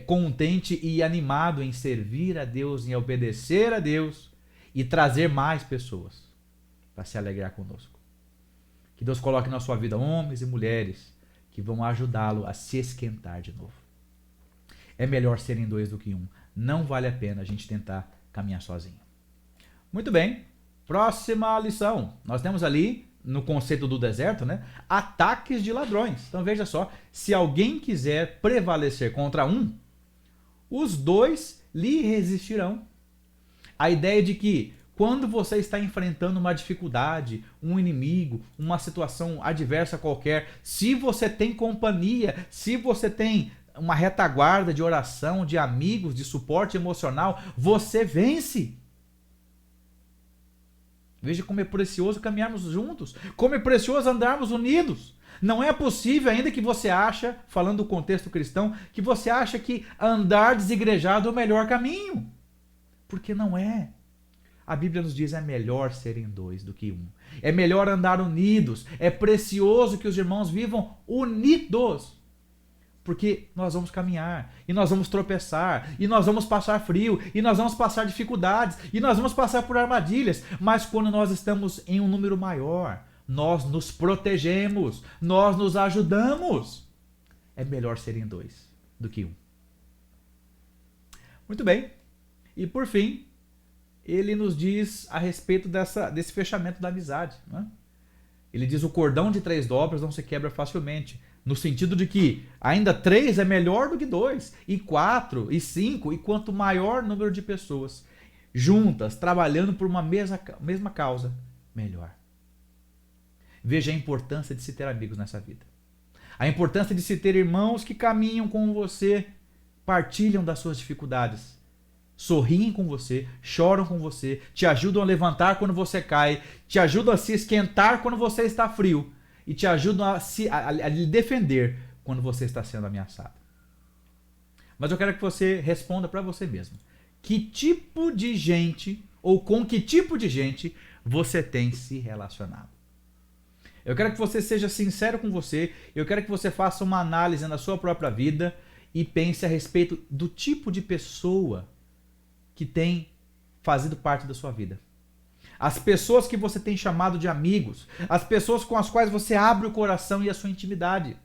contente e animado em servir a Deus, em obedecer a Deus e trazer mais pessoas para se alegrar conosco. Que Deus coloque na sua vida homens e mulheres que vão ajudá-lo a se esquentar de novo. É melhor serem dois do que um. Não vale a pena a gente tentar caminhar sozinho. Muito bem. Próxima lição. Nós temos ali, no conceito do deserto, né, ataques de ladrões. Então veja só, se alguém quiser prevalecer contra um, os dois lhe resistirão. A ideia de que quando você está enfrentando uma dificuldade, um inimigo, uma situação adversa qualquer, se você tem companhia, se você tem uma retaguarda de oração, de amigos, de suporte emocional, você vence. Veja como é precioso caminharmos juntos, como é precioso andarmos unidos. Não é possível ainda que você acha, falando do contexto cristão, que você acha que andar desigrejado é o melhor caminho. Porque não é. A Bíblia nos diz que é melhor serem dois do que um. É melhor andar unidos. É precioso que os irmãos vivam unidos. Porque nós vamos caminhar, e nós vamos tropeçar, e nós vamos passar frio, e nós vamos passar dificuldades, e nós vamos passar por armadilhas. Mas quando nós estamos em um número maior, nós nos protegemos, nós nos ajudamos. É melhor serem dois do que um. Muito bem. E por fim, ele nos diz a respeito desse fechamento da amizade. Né? Ele diz: o cordão de 3 dobras não se quebra facilmente. No sentido de que ainda 3 é melhor do que 2, e 4, e 5, e quanto maior número de pessoas juntas, trabalhando por uma mesma causa, melhor. Veja a importância de se ter amigos nessa vida. A importância de se ter irmãos que caminham com você, partilham das suas dificuldades, sorriem com você, choram com você, te ajudam a levantar quando você cai, te ajudam a se esquentar quando você está frio, e te ajudam a lhe defender quando você está sendo ameaçado. Mas eu quero que você responda para você mesmo. Que tipo de gente, ou com que tipo de gente você tem se relacionado? Eu quero que você seja sincero com você, eu quero que você faça uma análise na sua própria vida e pense a respeito do tipo de pessoa que tem fazido parte da sua vida. As pessoas que você tem chamado de amigos, as pessoas com as quais você abre o coração e a sua intimidade.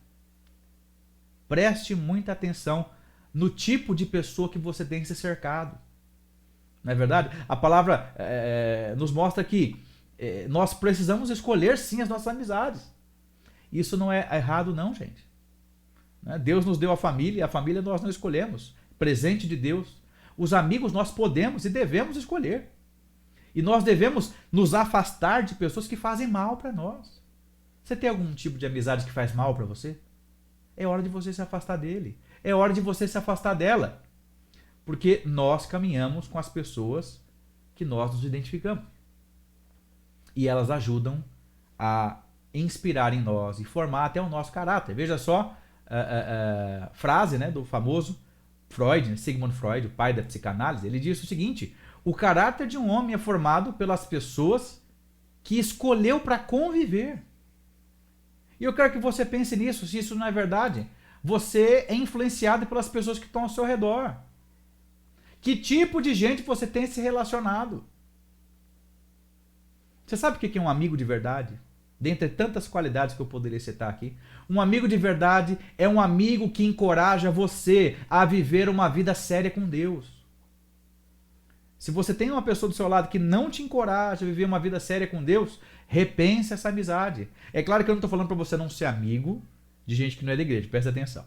preste muita atenção no tipo de pessoa que você tem se cercado. Não é verdade? A palavra nos mostra que nós precisamos escolher sim as nossas amizades. Isso não é errado não, gente. Deus nos deu a família nós não escolhemos. Presente de Deus. Os amigos nós podemos e devemos escolher. E nós devemos nos afastar de pessoas que fazem mal para nós. Você tem algum tipo de amizade que faz mal para você? É hora de você se afastar dele. É hora de você se afastar dela. Porque nós caminhamos com as pessoas que nós nos identificamos. E elas ajudam a inspirar em nós e formar até o nosso caráter. Veja só a frase, né, do famoso Freud, Sigmund Freud, o pai da psicanálise. Ele disse o seguinte: o caráter de um homem é formado pelas pessoas que escolheu para conviver. E eu quero que você pense nisso, se isso não é verdade. Você é influenciado pelas pessoas que estão ao seu redor. Que tipo de gente você tem se relacionado? Você sabe o que é um amigo de verdade? Dentre tantas qualidades que eu poderia citar aqui, um amigo de verdade é um amigo que encoraja você a viver uma vida séria com Deus. Se você tem uma pessoa do seu lado que não te encoraja a viver uma vida séria com Deus, repense essa amizade. É claro que eu não estou falando para você não ser amigo de gente que não é da igreja, presta atenção.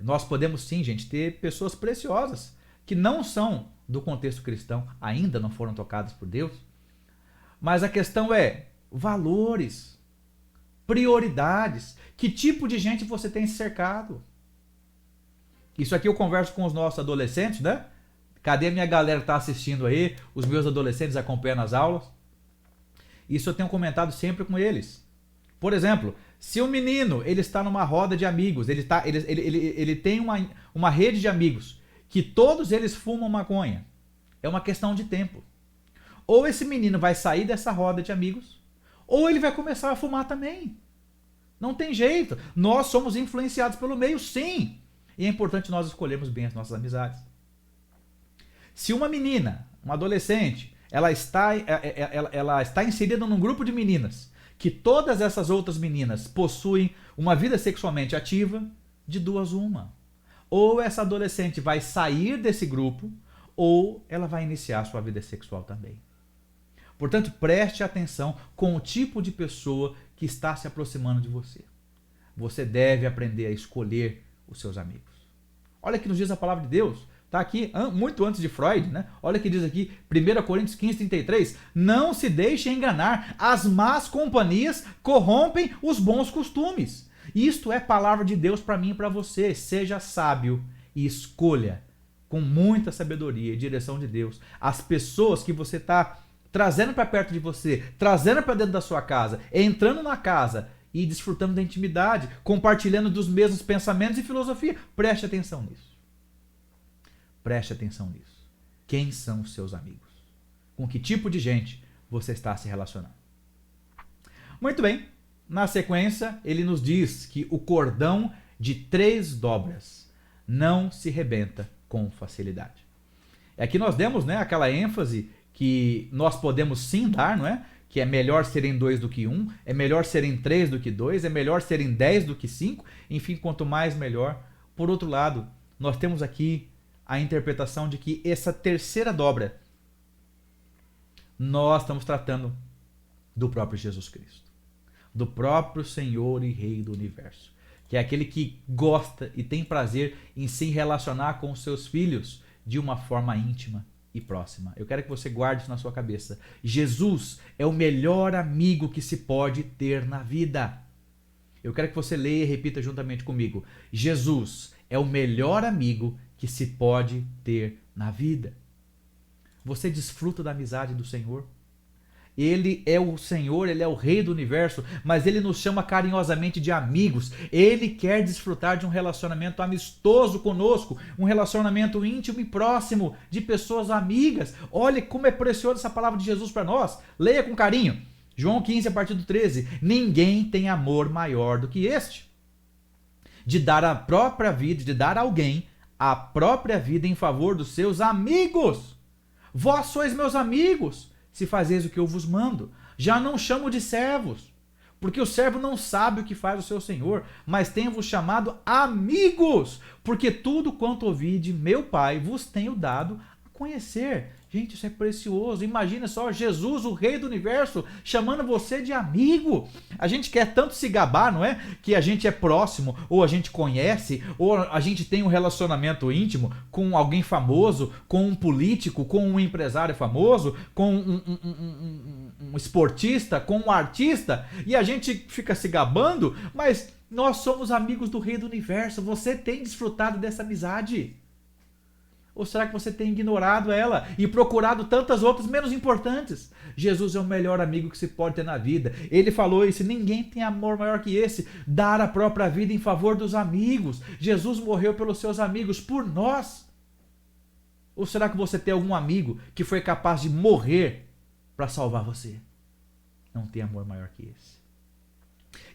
Nós podemos sim, gente, ter pessoas preciosas que não são do contexto cristão, ainda não foram tocadas por Deus, mas a questão é valores, prioridades, que tipo de gente você tem cercado. Isso aqui eu converso com os nossos adolescentes, né? Cadê a minha galera que está assistindo aí? Os meus adolescentes acompanham as aulas. Isso eu tenho comentado sempre com eles. Por exemplo, se um menino ele está numa roda de amigos, ele tem uma rede de amigos, que todos eles fumam maconha, é uma questão de tempo. Ou esse menino vai sair dessa roda de amigos, ou ele vai começar a fumar também. Não tem jeito. Nós somos influenciados pelo meio, sim. E é importante nós escolhermos bem as nossas amizades. Se uma menina, uma adolescente, ela está inserida num grupo de meninas, que todas essas outras meninas possuem uma vida sexualmente ativa, de duas uma. Ou essa adolescente vai sair desse grupo, ou ela vai iniciar sua vida sexual também. Portanto, preste atenção com o tipo de pessoa que está se aproximando de você. Você deve aprender a escolher os seus amigos. Olha que nos diz a palavra de Deus. Está aqui, muito antes de Freud, né? Olha que diz aqui, 1 Coríntios 15:33. Não se deixe enganar, as más companhias corrompem os bons costumes. Isto é palavra de Deus para mim e para você. Seja sábio e escolha com muita sabedoria e direção de Deus as pessoas que você está trazendo para perto de você, trazendo para dentro da sua casa, entrando na casa e desfrutando da intimidade, compartilhando dos mesmos pensamentos e filosofia. Preste atenção nisso. Preste atenção nisso. Quem são os seus amigos? Com que tipo de gente você está se relacionando? Muito bem. Na sequência, ele nos diz que o cordão de 3 dobras não se rebenta com facilidade. Aqui nós demos, né, aquela ênfase que nós podemos sim dar, não é? Que é melhor serem 2 do que 1, é melhor serem 3 do que 2, é melhor serem 10 do que 5, enfim, quanto mais melhor. Por outro lado, nós temos aqui a interpretação de que essa terceira dobra, nós estamos tratando do próprio Jesus Cristo, do próprio Senhor e Rei do Universo, que é aquele que gosta e tem prazer em se relacionar com os seus filhos de uma forma íntima e próxima. Eu quero que você guarde isso na sua cabeça. Jesus é o melhor amigo que se pode ter na vida. Eu quero que você leia e repita juntamente comigo. Jesus é o melhor amigo que se pode ter na vida. Você desfruta da amizade do Senhor? Ele é o Senhor, Ele é o Rei do Universo, mas Ele nos chama carinhosamente de amigos. Ele quer desfrutar de um relacionamento amistoso conosco, um relacionamento íntimo e próximo de pessoas amigas. Olha como é preciosa essa palavra de Jesus para nós. Leia com carinho. João 15, a partir do 13. Ninguém tem amor maior do que este, de dar a própria vida, de dar a alguém a própria vida em favor dos seus amigos. Vós sois meus amigos, se fazeis o que eu vos mando. Já não chamo de servos, Porque o servo não sabe o que faz o seu senhor, mas tenho-vos chamado amigos, porque tudo quanto ouvi de meu Pai vos tenho dado a conhecer. Gente, isso é precioso. Imagina só Jesus, o Rei do Universo, chamando você de amigo. A gente quer tanto se gabar, não é? Que a gente é próximo, ou a gente conhece, ou a gente tem um relacionamento íntimo com alguém famoso, com um político, com um empresário famoso, com um esportista, com um artista, e a gente fica se gabando, mas nós somos amigos do Rei do Universo. Você tem desfrutado dessa amizade? Ou será que você tem ignorado ela e procurado tantas outras menos importantes? Jesus é o melhor amigo que se pode ter na vida. Ele falou isso: ninguém tem amor maior que esse, dar a própria vida em favor dos amigos. Jesus morreu pelos seus amigos, por nós. Ou será que você tem algum amigo que foi capaz de morrer para salvar você? Não tem amor maior que esse.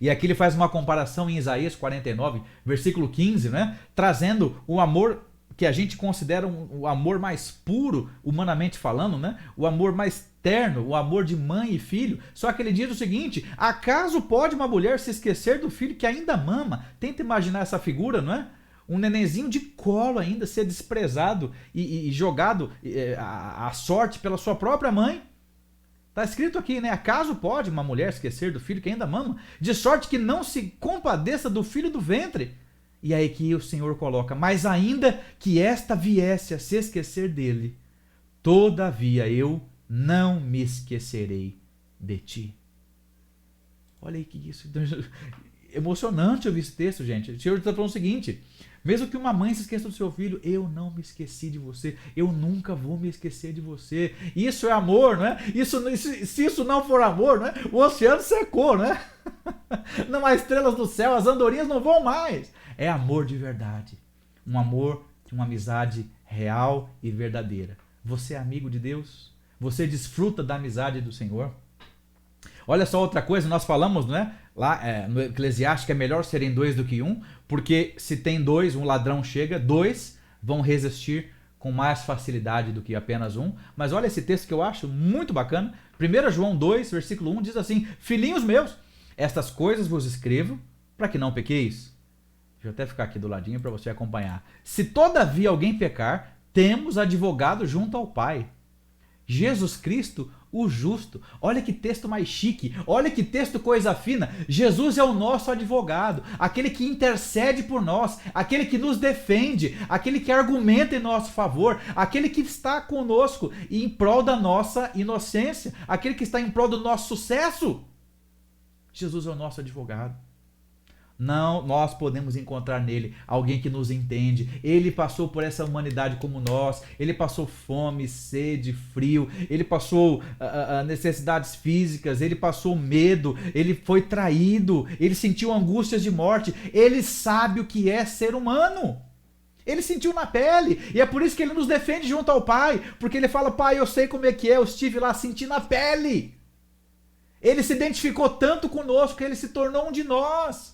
E aqui ele faz uma comparação em Isaías 49, versículo 15, né? Trazendo o amor que a gente considera o amor mais puro, humanamente falando, né? O amor mais terno, o amor de mãe e filho. Só que ele diz o seguinte: acaso pode uma mulher se esquecer do filho que ainda mama? Tenta imaginar essa figura, não é? Um nenenzinho de colo ainda ser desprezado e jogado à sorte pela sua própria mãe. Está escrito aqui, né? Acaso pode uma mulher esquecer do filho que ainda mama? De sorte que não se compadeça do filho do ventre. E aí que o Senhor coloca: mas ainda que esta viesse a se esquecer dele, todavia eu não me esquecerei de ti. Olha aí que isso. Emocionante ouvir esse texto, gente. O Senhor está falando o seguinte: mesmo que uma mãe se esqueça do seu filho, eu não me esqueci de você. Eu nunca vou me esquecer de você. Isso é amor, não é? Se isso não for amor, não é? O oceano secou, não é? Não há estrelas do céu, as andorinhas não vão mais. É amor de verdade. Um amor, uma amizade real e verdadeira. Você é amigo de Deus? Você desfruta da amizade do Senhor? Olha só outra coisa, nós falamos, não é? Lá no Eclesiastes que é melhor serem dois do que um, porque se tem dois, um ladrão chega, dois vão resistir com mais facilidade do que apenas um. Mas olha esse texto que eu acho muito bacana. 1 João 2, versículo 1 diz assim: filhinhos meus, estas coisas vos escrevo para que não pequeis. Deixa eu até ficar aqui do ladinho para você acompanhar. Se todavia alguém pecar, temos advogado junto ao Pai, Jesus Cristo, o justo. Olha que texto mais chique, olha que texto coisa fina. Jesus é o nosso advogado, aquele que intercede por nós, aquele que nos defende, aquele que argumenta em nosso favor, aquele que está conosco em prol da nossa inocência, aquele que está em prol do nosso sucesso. Jesus é o nosso advogado. Não, nós podemos encontrar nele alguém que nos entende. Ele passou por essa humanidade como nós. Ele passou fome, sede, frio. Ele passou necessidades físicas. Ele passou medo. Ele foi traído. Ele sentiu angústias de morte. Ele sabe o que é ser humano. Ele sentiu na pele. E é por isso que ele nos defende junto ao Pai. Porque ele fala: Pai, eu sei como é que é. Eu estive lá, senti na pele. Ele se identificou tanto conosco que ele se tornou um de nós.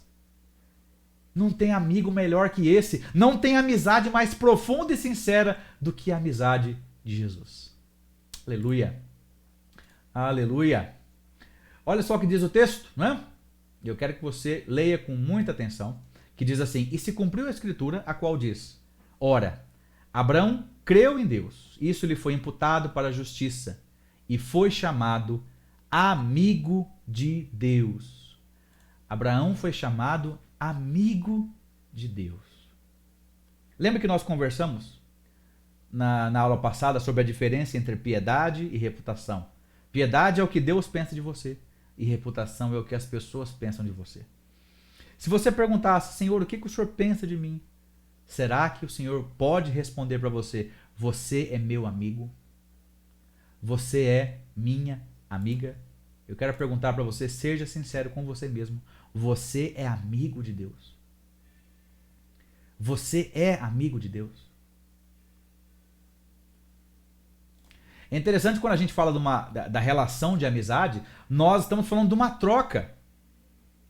Não tem amigo melhor que esse. Não tem amizade mais profunda e sincera do que a amizade de Jesus. Aleluia. Aleluia. Olha só o que diz o texto, não é? Eu quero que você leia com muita atenção. Que diz assim: e se cumpriu a escritura, a qual diz: ora, Abraão creu em Deus. Isso lhe foi imputado para a justiça. E foi chamado amigo de Deus. Abraão foi chamado amigo de Deus. Lembra que nós conversamos na aula passada sobre a diferença entre piedade e reputação? Piedade é o que Deus pensa de você e reputação é o que as pessoas pensam de você. Se você perguntasse: Senhor, o que o Senhor pensa de mim? Será que o Senhor pode responder para você: você é meu amigo? Você é minha amiga? Eu quero perguntar para você, seja sincero com você mesmo. Você é amigo de Deus? Você é amigo de Deus? É interessante quando a gente fala da relação de amizade, nós estamos falando de uma troca,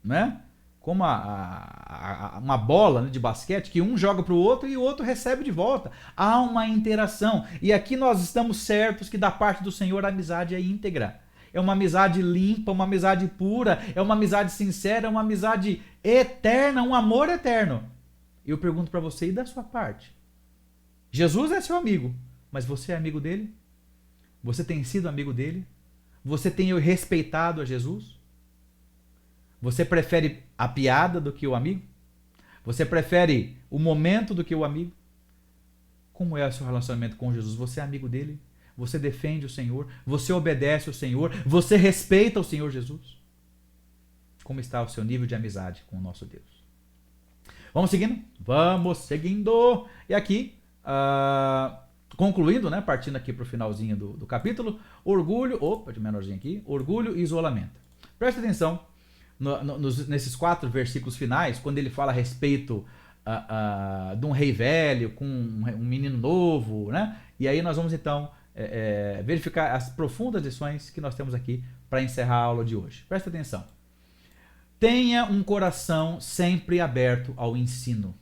né? Como uma bola, né, de basquete, que um joga para o outro e o outro recebe de volta. Há uma interação. E aqui nós estamos certos que da parte do Senhor a amizade é íntegra. é uma amizade limpa, uma amizade pura, é uma amizade sincera, é uma amizade eterna, um amor eterno. Eu pergunto para você, e da sua parte? Jesus é seu amigo, mas você é amigo dele? Você tem sido amigo dele? Você tem respeitado a Jesus? Você prefere a piada do que o amigo? Você prefere o momento do que o amigo? Como é o seu relacionamento com Jesus? Você é amigo dele? Você defende o Senhor? Você obedece ao Senhor? Você respeita o Senhor Jesus? Como está o seu nível de amizade com o nosso Deus? Vamos seguindo? Vamos seguindo. E aqui, concluindo, né, partindo aqui para o finalzinho do capítulo, orgulho, de menorzinho aqui, orgulho e isolamento. Presta atenção nesses 4 versículos finais, quando ele fala a respeito de um rei velho com um menino novo, né? E aí nós vamos então verificar as profundas lições que nós temos aqui para encerrar a aula de hoje. Presta atenção. Tenha um coração sempre aberto ao ensino.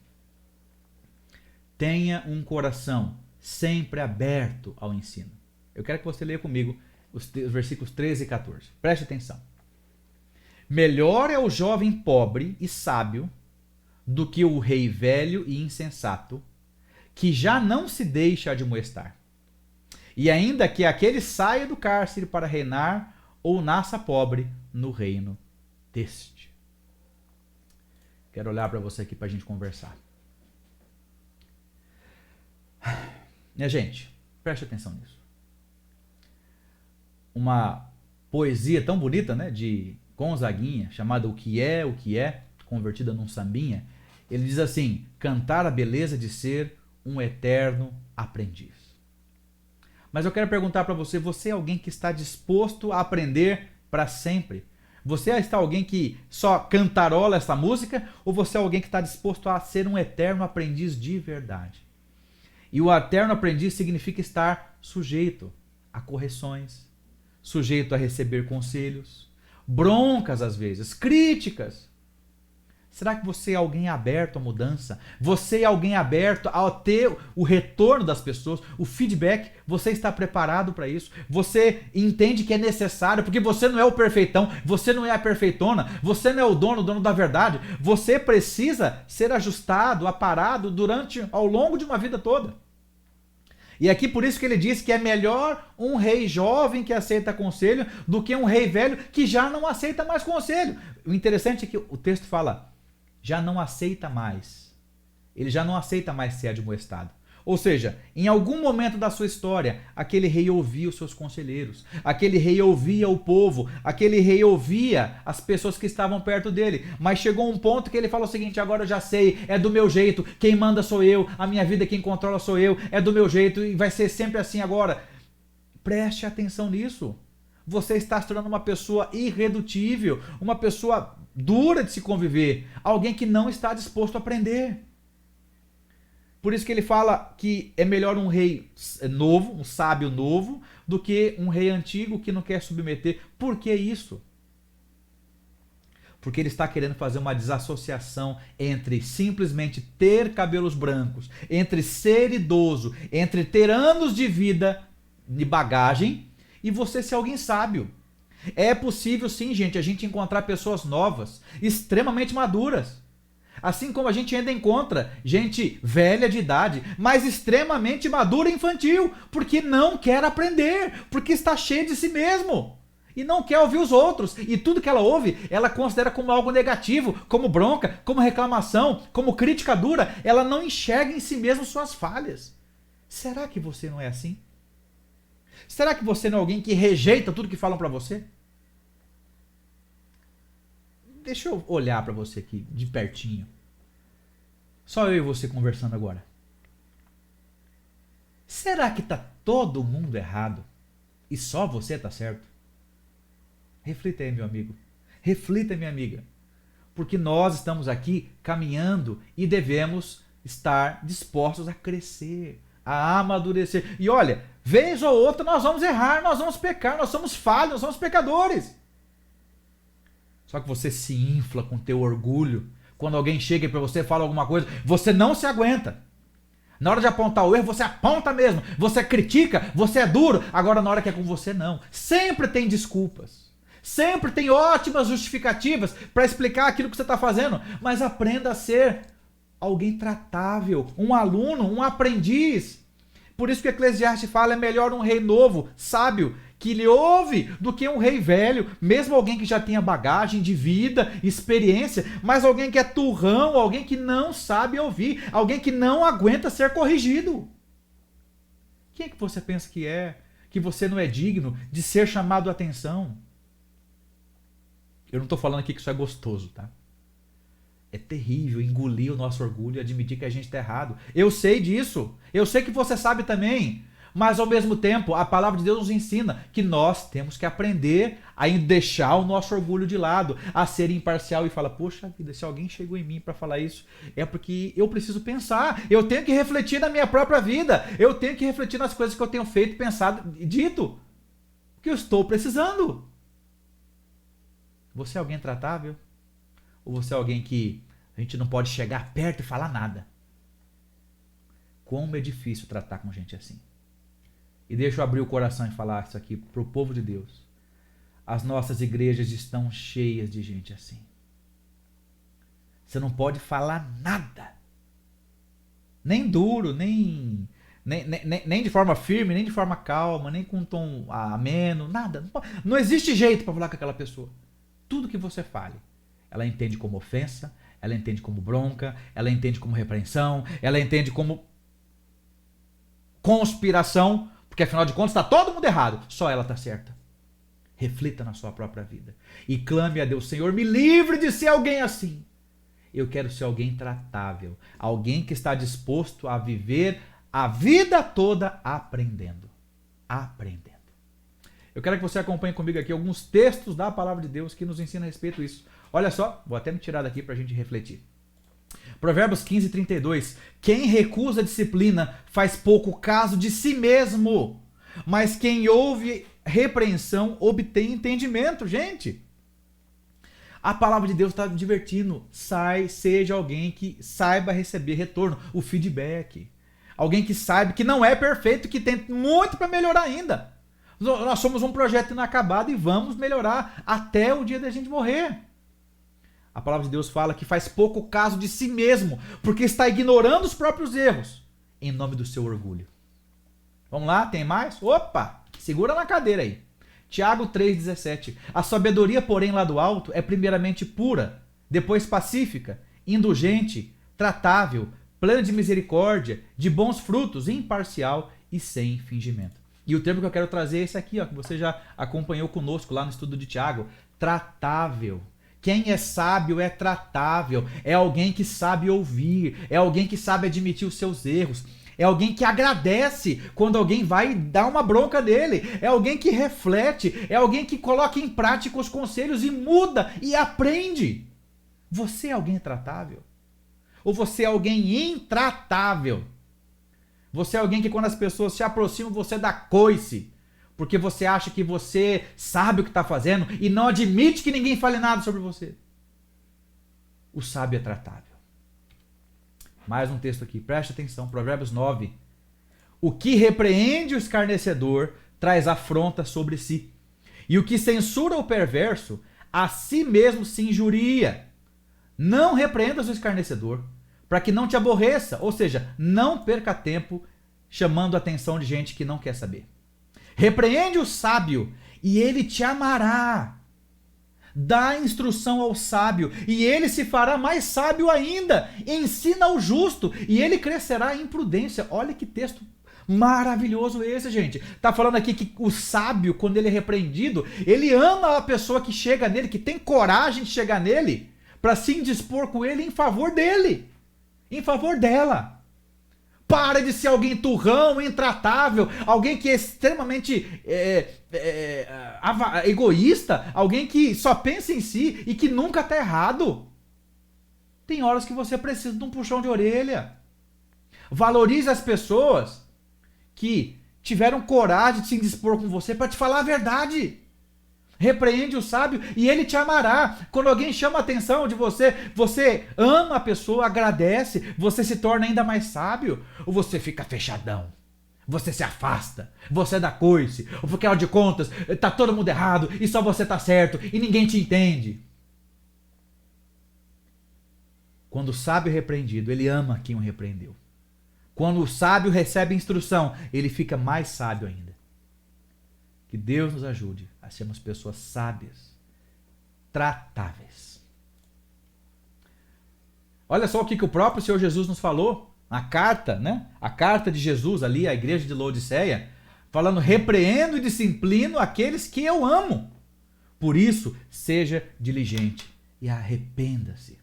Tenha um coração sempre aberto ao ensino. Eu quero que você leia comigo os versículos 13 e 14. Preste atenção. Melhor é o jovem pobre e sábio do que o rei velho e insensato, que já não se deixa admoestar. E ainda que aquele saia do cárcere para reinar ou nasça pobre no reino deste. Quero olhar para você aqui para a gente conversar. Minha gente, preste atenção nisso. Uma poesia tão bonita, né, de Gonzaguinha, chamada O que é, convertida num sambinha. Ele diz assim: cantar a beleza de ser um eterno aprendiz. Mas eu quero perguntar para você, você é alguém que está disposto a aprender para sempre? Você está alguém que só cantarola essa música? Ou você é alguém que está disposto a ser um eterno aprendiz de verdade? E o eterno aprendiz significa estar sujeito a correções, sujeito a receber conselhos, broncas às vezes, críticas. Será que você é alguém aberto à mudança? Você é alguém aberto a ter o retorno das pessoas, o feedback? Você está preparado para isso? Você entende que é necessário, porque você não é o perfeitão, você não é a perfeitona, você não é o dono da verdade. Você precisa ser ajustado, aparado ao longo de uma vida toda. E aqui por isso que ele diz que é melhor um rei jovem que aceita conselho do que um rei velho que já não aceita mais conselho. O interessante é que o texto fala, já não aceita mais. Ele já não aceita mais ser admoestado. Ou seja, em algum momento da sua história, aquele rei ouvia os seus conselheiros, aquele rei ouvia o povo, aquele rei ouvia as pessoas que estavam perto dele. Mas chegou um ponto que ele falou o seguinte: agora eu já sei, é do meu jeito, quem manda sou eu, a minha vida quem controla sou eu, é do meu jeito e vai ser sempre assim agora. Preste atenção nisso. Você está se tornando uma pessoa irredutível, uma pessoa dura de se conviver, alguém que não está disposto a aprender. Por isso que ele fala que é melhor um rei novo, um sábio novo, do que um rei antigo que não quer submeter. Por que isso? Porque ele está querendo fazer uma desassociação entre simplesmente ter cabelos brancos, entre ser idoso, entre ter anos de vida de bagagem e você ser alguém sábio. É possível sim, gente, a gente encontrar pessoas novas, extremamente maduras. Assim como a gente ainda encontra gente velha de idade, mas extremamente madura e infantil, porque não quer aprender, porque está cheia de si mesmo e não quer ouvir os outros. E tudo que ela ouve, ela considera como algo negativo, como bronca, como reclamação, como crítica dura. Ela não enxerga em si mesmo suas falhas. Será que você não é assim? Será que você não é alguém que rejeita tudo que falam para você? Deixa eu olhar para você aqui de pertinho. Só eu e você conversando agora. Será que tá todo mundo errado e só você tá certo? Reflita aí, meu amigo. Reflita, minha amiga. Porque nós estamos aqui caminhando e devemos estar dispostos a crescer, a amadurecer. E olha, vez ou outra nós vamos errar, nós vamos pecar, nós somos falhos, nós somos pecadores. Só que você se infla com teu orgulho. Quando alguém chega para você e fala alguma coisa, você não se aguenta. Na hora de apontar o erro, você aponta mesmo. Você critica, você é duro. Agora, na hora que é com você, não. Sempre tem desculpas. Sempre tem ótimas justificativas para explicar aquilo que você está fazendo. Mas aprenda a ser alguém tratável, um aluno, um aprendiz. Por isso que o Eclesiastes fala, é melhor um rei novo, sábio, que lhe ouve, do que um rei velho, mesmo alguém que já tenha bagagem de vida, experiência, mas alguém que é turrão, alguém que não sabe ouvir, alguém que não aguenta ser corrigido. Quem é que você pensa que é? Que você não é digno de ser chamado a atenção? Eu não estou falando aqui que isso é gostoso, tá? É terrível engolir o nosso orgulho e admitir que a gente está errado. Eu sei disso. Eu sei que você sabe também. Mas ao mesmo tempo, a palavra de Deus nos ensina que nós temos que aprender a deixar o nosso orgulho de lado, a ser imparcial e falar, poxa vida, se alguém chegou em mim para falar isso, é porque eu preciso pensar. Eu tenho que refletir na minha própria vida. Eu tenho que refletir nas coisas que eu tenho feito, pensado e dito. Que eu estou precisando. Você é alguém tratável? Ou você é alguém que a gente não pode chegar perto e falar nada? Como é difícil tratar com gente assim. E deixa eu abrir o coração e falar isso aqui para o povo de Deus. As nossas igrejas estão cheias de gente assim. Você não pode falar nada. Nem duro, nem de forma firme, nem de forma calma, nem com um tom ameno, nada. Não existe jeito para falar com aquela pessoa. Tudo que você fale, ela entende como ofensa, ela entende como bronca, ela entende como repreensão, ela entende como conspiração, porque afinal de contas está todo mundo errado, só ela está certa. Reflita na sua própria vida e clame a Deus, Senhor, me livre de ser alguém assim. Eu quero ser alguém tratável, alguém que está disposto a viver a vida toda aprendendo. Aprendendo. Eu quero que você acompanhe comigo aqui alguns textos da palavra de Deus que nos ensinam a respeito disso. Olha só, vou até me tirar daqui para a gente refletir. Provérbios 15, 32. Quem recusa a disciplina faz pouco caso de si mesmo, mas quem ouve repreensão obtém entendimento. Gente, a palavra de Deus está divertindo. Seja alguém que saiba receber retorno, o feedback. Alguém que saiba que não é perfeito, que tem muito para melhorar ainda. Nós somos um projeto inacabado e vamos melhorar até o dia da gente morrer. A palavra de Deus fala que faz pouco caso de si mesmo, porque está ignorando os próprios erros, em nome do seu orgulho. Vamos lá, tem mais? Opa, segura na cadeira aí. Tiago 3,17. A sabedoria, porém, lá do alto, é primeiramente pura, depois pacífica, indulgente, tratável, plena de misericórdia, de bons frutos, imparcial e sem fingimento. E o termo que eu quero trazer é esse aqui, ó, que você já acompanhou conosco lá no estudo de Tiago. Tratável. Quem é sábio é tratável. É alguém que sabe ouvir. É alguém que sabe admitir os seus erros. É alguém que agradece quando alguém vai dar uma bronca nele. É alguém que reflete. É alguém que coloca em prática os conselhos e muda e aprende. Você é alguém tratável? Ou você é alguém intratável? Você é alguém que quando as pessoas se aproximam, você dá coice. Porque você acha que você sabe o que está fazendo e não admite que ninguém fale nada sobre você. O sábio é tratável. Mais um texto aqui, preste atenção, Provérbios 9. O que repreende o escarnecedor traz afronta sobre si. E o que censura o perverso, a si mesmo se injuria. Não repreendas o escarnecedor, para que não te aborreça, ou seja, não perca tempo chamando a atenção de gente que não quer saber. Repreende o sábio e ele te amará. Dá instrução ao sábio e ele se fará mais sábio ainda. Ensina ao justo e ele crescerá em prudência. Olha que texto maravilhoso esse, gente. Tá falando aqui que o sábio, quando ele é repreendido, ele ama a pessoa que chega nele, que tem coragem de chegar nele, para se indispor com ele em favor dele. Em favor dela. Para de ser alguém turrão, intratável, alguém que é extremamente egoísta, alguém que só pensa em si e que nunca está errado. Tem horas que você precisa de um puxão de orelha. Valorize as pessoas que tiveram coragem de se indispor com você para te falar a verdade. Repreende o sábio e ele te amará. Quando alguém chama a atenção de você, você ama a pessoa, agradece, você se torna ainda mais sábio, ou você fica fechadão? Você se afasta, você dá coice, ou porque, afinal de contas, tá todo mundo errado e só você tá certo e ninguém te entende. Quando o sábio é repreendido, ele ama quem o repreendeu. Quando o sábio recebe instrução, ele fica mais sábio ainda. Que Deus nos ajude a sermos pessoas sábias, tratáveis. Olha só o que o próprio Senhor Jesus nos falou na carta, né? A carta de Jesus ali à igreja de Laodiceia, falando: repreendo e disciplino aqueles que eu amo. Por isso, seja diligente e arrependa-se.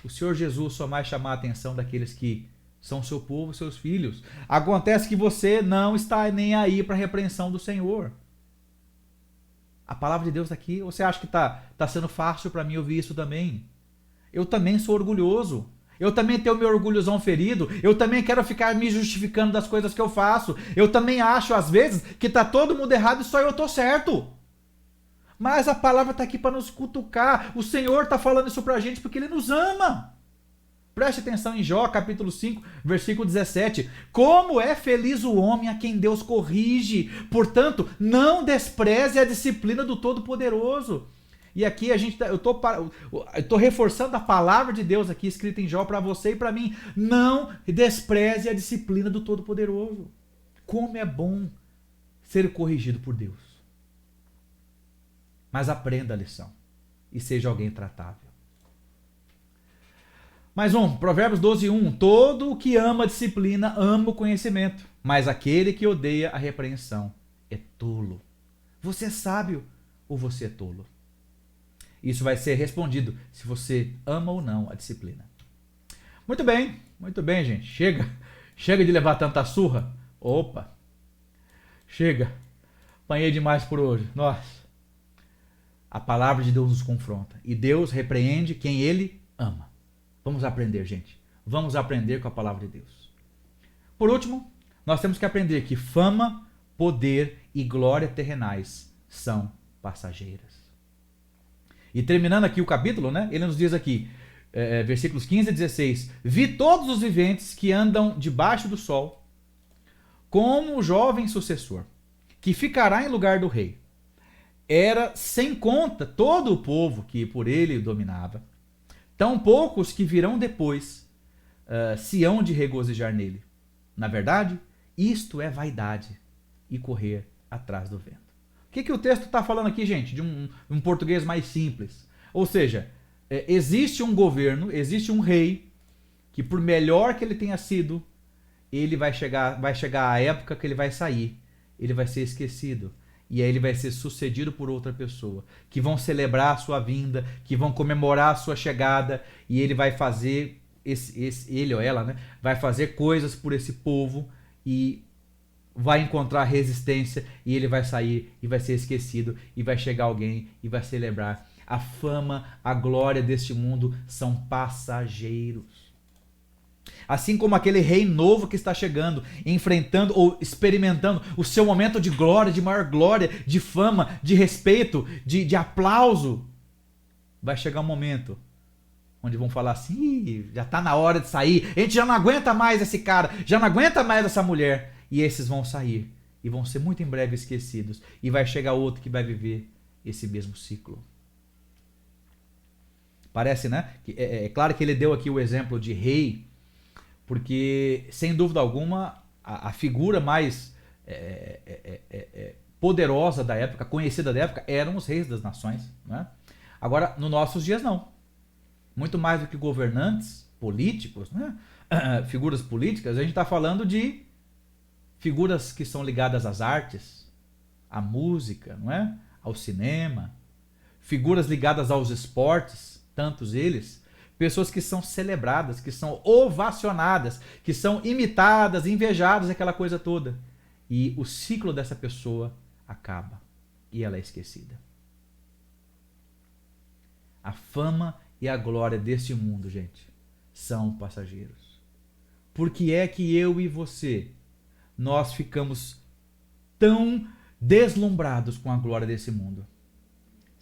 O Senhor Jesus só mais chama a atenção daqueles que são seu povo, seus filhos. Acontece que você não está nem aí para a repreensão do Senhor. A palavra de Deus está aqui. Você acha que tá sendo fácil para mim ouvir isso também? Eu também sou orgulhoso. Eu também tenho meu orgulhozão ferido. Eu também quero ficar me justificando das coisas que eu faço. Eu também acho, às vezes, que tá todo mundo errado e só eu tô certo. Mas a palavra está aqui para nos cutucar. O Senhor está falando isso para a gente porque Ele nos ama. Preste atenção em Jó, capítulo 5, versículo 17. Como é feliz o homem a quem Deus corrige. Portanto, não despreze a disciplina do Todo-Poderoso. E aqui eu estou reforçando a palavra de Deus aqui escrita em Jó para você e para mim. Não despreze a disciplina do Todo-Poderoso. Como é bom ser corrigido por Deus. Mas aprenda a lição e seja alguém tratável. Mais um, Provérbios 12:1. Todo o que ama a disciplina ama o conhecimento, mas aquele que odeia a repreensão é tolo. Você é sábio ou você é tolo? Isso vai ser respondido se você ama ou não a disciplina. Muito bem, gente. Chega de levar tanta surra. Opa, chega. Apanhei demais por hoje. Nossa. A palavra de Deus nos confronta e Deus repreende quem Ele ama. Vamos aprender, gente. Vamos aprender com a palavra de Deus. Por último, nós temos que aprender que fama, poder e glória terrenais são passageiras. E terminando aqui o capítulo, né, ele nos diz aqui, versículos 15 e 16: vi todos os viventes que andam debaixo do sol, como o jovem sucessor, que ficará em lugar do rei. Era sem conta todo o povo que por ele dominava. Tão poucos que virão depois se hão de regozijar nele. Na verdade, isto é vaidade e correr atrás do vento. O que o texto está falando aqui, gente? De um português mais simples. Ou seja, existe um governo, existe um rei, que por melhor que ele tenha sido, ele vai chegar a época que ele vai sair. Ele vai ser esquecido. E aí ele vai ser sucedido por outra pessoa, que vão celebrar a sua vinda, que vão comemorar a sua chegada, e ele vai fazer, ele ou ela, né, vai fazer coisas por esse povo, e vai encontrar resistência, e ele vai sair, e vai ser esquecido, e vai chegar alguém, e vai celebrar. A fama, a glória deste mundo são passageiros. Assim como aquele rei novo que está chegando, enfrentando ou experimentando o seu momento de glória, de maior glória, de fama, de respeito, de aplauso. Vai chegar um momento onde vão falar assim: já está na hora de sair, a gente já não aguenta mais esse cara, já não aguenta mais essa mulher. E esses vão sair e vão ser muito em breve esquecidos. E vai chegar outro que vai viver esse mesmo ciclo. Parece, né? É claro que ele deu aqui o exemplo de rei, porque, sem dúvida alguma, a figura mais poderosa da época, conhecida da época, eram os reis das nações. Né? Agora, nos nossos dias, não. Muito mais do que governantes políticos, né? Figuras políticas, a gente está falando de figuras que são ligadas às artes, à música, não é? Ao cinema, figuras ligadas aos esportes, tantos eles. Pessoas que são celebradas, que são ovacionadas, que são imitadas, invejadas, aquela coisa toda. E o ciclo dessa pessoa acaba e ela é esquecida. A fama e a glória deste mundo, gente, são passageiros. Por que é que eu e você, nós ficamos tão deslumbrados com a glória desse mundo?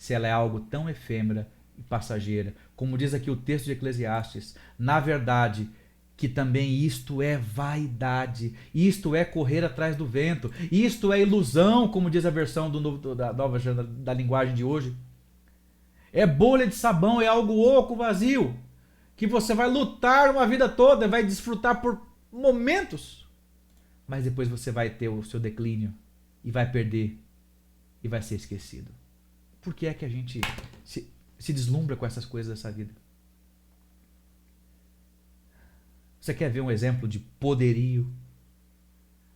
se ela é algo tão efêmera e passageira, como diz aqui o texto de Eclesiastes, na verdade, que também isto é vaidade, isto é correr atrás do vento, isto é ilusão, como diz a versão da nova da linguagem de hoje. É bolha de sabão, é algo oco, vazio, que você vai lutar uma vida toda, vai desfrutar por momentos, mas depois você vai ter o seu declínio e vai perder e vai ser esquecido. Por que é que a gente se deslumbra com essas coisas dessa vida? Você quer ver um exemplo de poderio?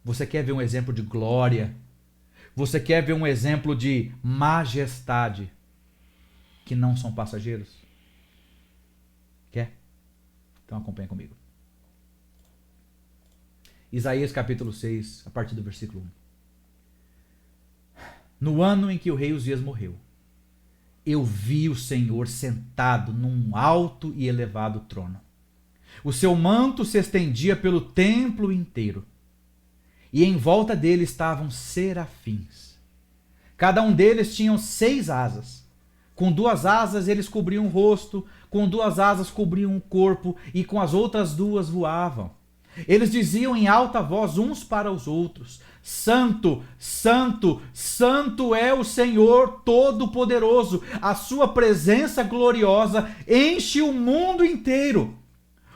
Você quer ver um exemplo de glória? Você quer ver um exemplo de majestade que não são passageiros? Quer? Então acompanha comigo. Isaías capítulo 6, a partir do versículo 1. No ano em que o rei Uzias morreu, eu vi o Senhor sentado num alto e elevado trono. O seu manto se estendia pelo templo inteiro, e em volta dele estavam serafins. Cada um deles tinha 6 asas. Com 2 asas eles cobriam o rosto, com 2 asas cobriam o corpo, e com as outras 2 voavam. Eles diziam em alta voz uns para os outros: Santo, Santo, Santo é o Senhor Todo-Poderoso. A sua presença gloriosa enche o mundo inteiro.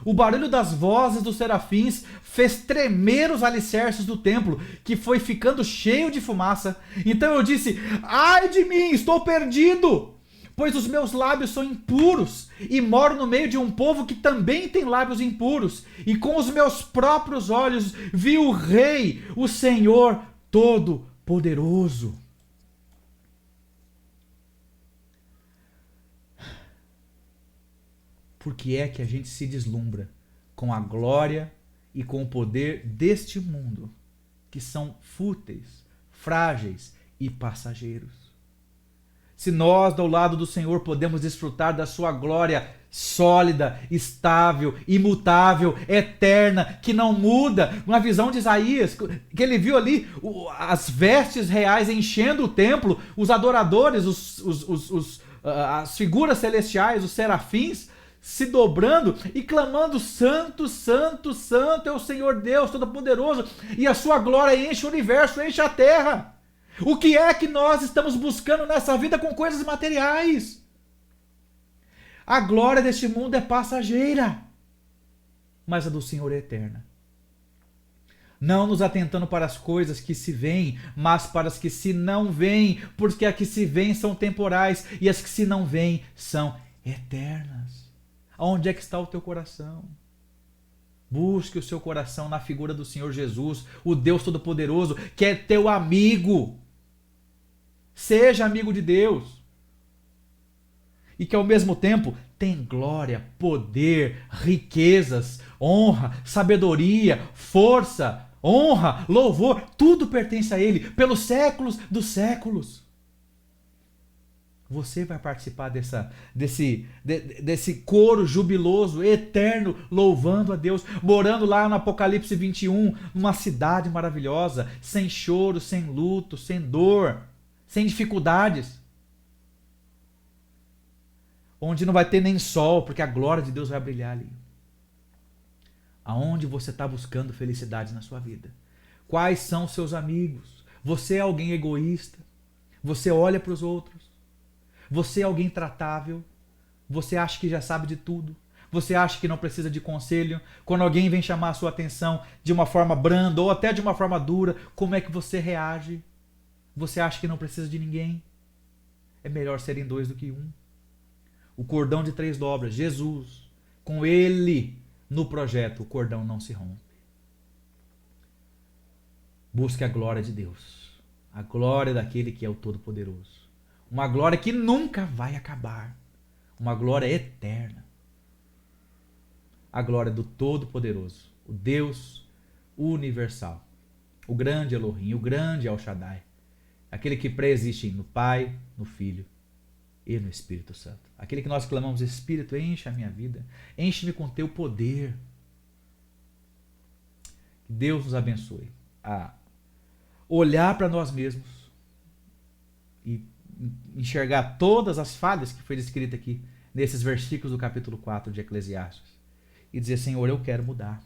O barulho das vozes dos serafins fez tremer os alicerces do templo, que foi ficando cheio de fumaça. Então eu disse: ai de mim, estou perdido, pois os meus lábios são impuros, e moro no meio de um povo que também tem lábios impuros, e com os meus próprios olhos vi o Rei, o Senhor Todo-Poderoso. Por que é que a gente se deslumbra com a glória e com o poder deste mundo, que são fúteis, frágeis e passageiros? Se nós, do lado do Senhor, podemos desfrutar da sua glória sólida, estável, imutável, eterna, que não muda, uma visão de Isaías, que ele viu ali as vestes reais enchendo o templo, os adoradores, as figuras celestiais, os serafins, se dobrando e clamando: Santo, Santo, Santo é o Senhor Deus Todo-Poderoso, e a sua glória enche o universo, enche a terra. O que é que nós estamos buscando nessa vida com coisas materiais? A glória deste mundo é passageira, mas a do Senhor é eterna. Não nos atentando para as coisas que se veem, mas para as que se não veem, porque as que se veem são temporais e as que se não veem são eternas. Aonde é que está o teu coração? Busque o seu coração na figura do Senhor Jesus, o Deus Todo-Poderoso, que é teu amigo. Seja amigo de Deus. E que ao mesmo tempo tem glória, poder, riquezas, honra, sabedoria, força, honra, louvor, tudo pertence a Ele, pelos séculos dos séculos. Você vai participar desse coro jubiloso, eterno, louvando a Deus, morando lá no Apocalipse 21, numa cidade maravilhosa, sem choro, sem luto, sem dor, sem dificuldades. Onde não vai ter nem sol, porque a glória de Deus vai brilhar ali. Aonde você está buscando felicidade na sua vida? Quais são os seus amigos? Você é alguém egoísta? Você olha para os outros? Você é alguém tratável? Você acha que já sabe de tudo? Você acha que não precisa de conselho? Quando alguém vem chamar a sua atenção de uma forma branda ou até de uma forma dura, como é que você reage? Você acha que não precisa de ninguém? É melhor serem 2 do que 1. O cordão de 3 dobras, Jesus, com Ele no projeto, o cordão não se rompe. Busque a glória de Deus, a glória daquele que é o Todo-Poderoso. Uma glória que nunca vai acabar. Uma glória eterna. A glória do Todo-Poderoso. O Deus universal. O grande Elohim, o grande El Shaddai. Aquele que preexiste no Pai, no Filho e no Espírito Santo. Aquele que nós clamamos: Espírito, enche a minha vida. Enche-me com teu poder. Que Deus nos abençoe a olhar para nós mesmos e enxergar todas as falhas que foi descrita aqui nesses versículos do capítulo 4 de Eclesiastes e dizer: Senhor, eu quero mudar.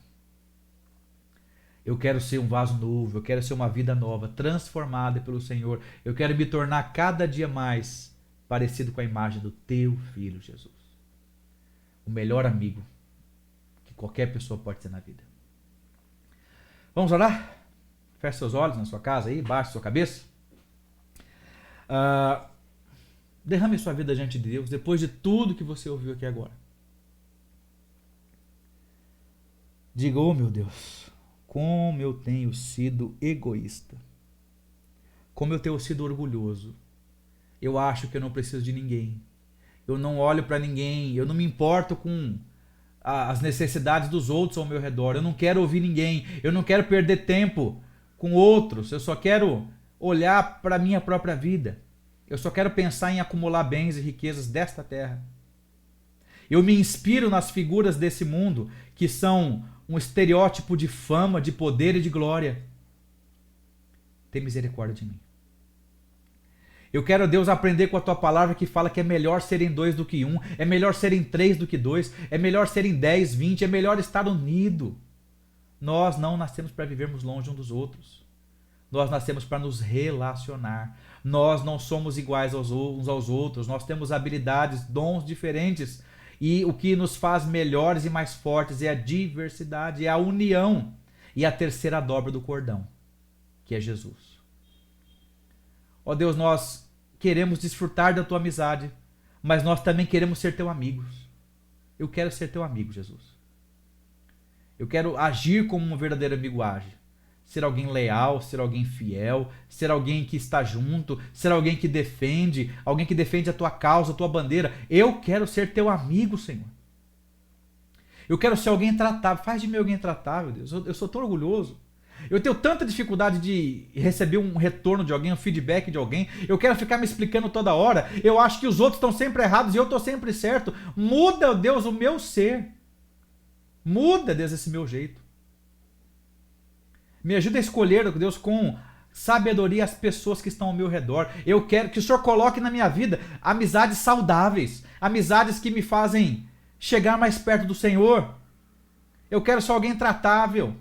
Eu quero ser um vaso novo, eu quero ser uma vida nova, transformada pelo Senhor. Eu quero me tornar cada dia mais parecido com a imagem do teu Filho Jesus. O melhor amigo que qualquer pessoa pode ter na vida. Vamos orar? Feche seus olhos na sua casa aí, baixe sua cabeça. Derrame sua vida diante de Deus depois de tudo que você ouviu aqui agora. Diga: oh meu Deus, como eu tenho sido egoísta, como eu tenho sido orgulhoso. Eu acho que eu não preciso de ninguém, eu não olho para ninguém, eu não me importo com as necessidades dos outros ao meu redor, eu não quero ouvir ninguém, eu não quero perder tempo com outros, eu só quero olhar para a minha própria vida, eu só quero pensar em acumular bens e riquezas desta terra. Eu me inspiro nas figuras desse mundo que são um estereótipo de fama, de poder e de glória. Tem misericórdia de mim. Eu quero, Deus, aprender com a tua palavra que fala que é melhor serem 2 do que 1, é melhor serem 3 do que 2, é melhor serem 10, 20, é melhor estar unido. Nós não nascemos para vivermos longe um dos outros. Nós nascemos para nos relacionar. Nós não somos iguais uns aos outros, nós temos habilidades, dons diferentes. E o que nos faz melhores e mais fortes é a diversidade, é a união. E a terceira dobra do cordão, que é Jesus. Ó Deus, nós queremos desfrutar da tua amizade, mas nós também queremos ser teus amigos. Eu quero ser teu amigo, Jesus. Eu quero agir como um verdadeiro amigo age. Ser alguém leal, ser alguém fiel, ser alguém que está junto, ser alguém que defende a tua causa, a tua bandeira. Eu quero ser teu amigo, Senhor. Eu quero ser alguém tratável. Faz de mim alguém tratável, Deus. Eu sou tão orgulhoso. Eu tenho tanta dificuldade de receber um retorno de alguém, um feedback de alguém. Eu quero ficar me explicando toda hora. Eu acho que os outros estão sempre errados e eu estou sempre certo. Muda, Deus, o meu ser. Muda, Deus, esse meu jeito. Me ajuda a escolher, Deus, com sabedoria as pessoas que estão ao meu redor. Eu quero que o Senhor coloque na minha vida amizades saudáveis. Amizades que me fazem chegar mais perto do Senhor. Eu quero ser alguém tratável.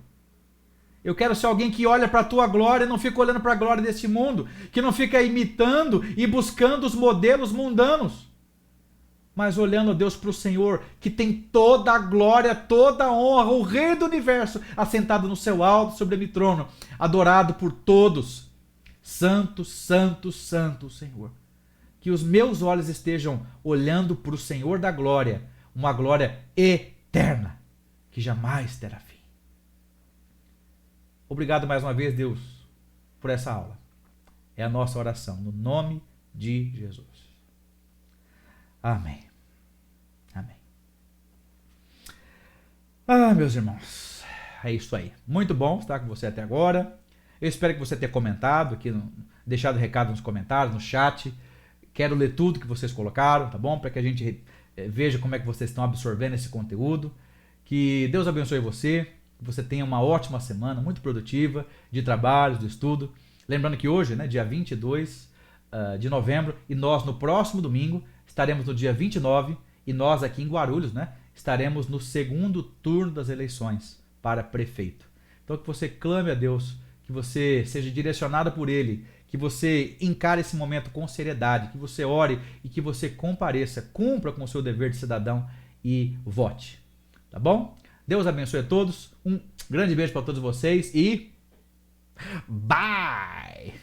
Eu quero ser alguém que olha para a tua glória e não fica olhando para a glória deste mundo. Que não fica imitando e buscando os modelos mundanos. Mas olhando, Deus, para o Senhor, que tem toda a glória, toda a honra, o Rei do Universo, assentado no seu alto, sublime trono, adorado por todos. Santo, santo, santo, Senhor. Que os meus olhos estejam olhando para o Senhor da glória, uma glória eterna, que jamais terá fim. Obrigado mais uma vez, Deus, por essa aula. É a nossa oração, no nome de Jesus. Amém. Amém. Meus irmãos, é isso aí. Muito bom estar com você até agora. Eu espero que você tenha comentado aqui, deixado recado nos comentários, no chat. Quero ler tudo que vocês colocaram, tá bom? Para que a gente veja como é que vocês estão absorvendo esse conteúdo. Que Deus abençoe você. Que você tenha uma ótima semana, muito produtiva, de trabalho, de estudo. Lembrando que hoje, né, dia 22 de novembro, e nós no próximo domingo estaremos no dia 29, e nós aqui em Guarulhos, né, estaremos no segundo turno das eleições para prefeito. Então que você clame a Deus, que você seja direcionado por Ele, que você encare esse momento com seriedade, que você ore e que você compareça, cumpra com o seu dever de cidadão e vote. Tá bom? Deus abençoe a todos, um grande beijo para todos vocês e bye!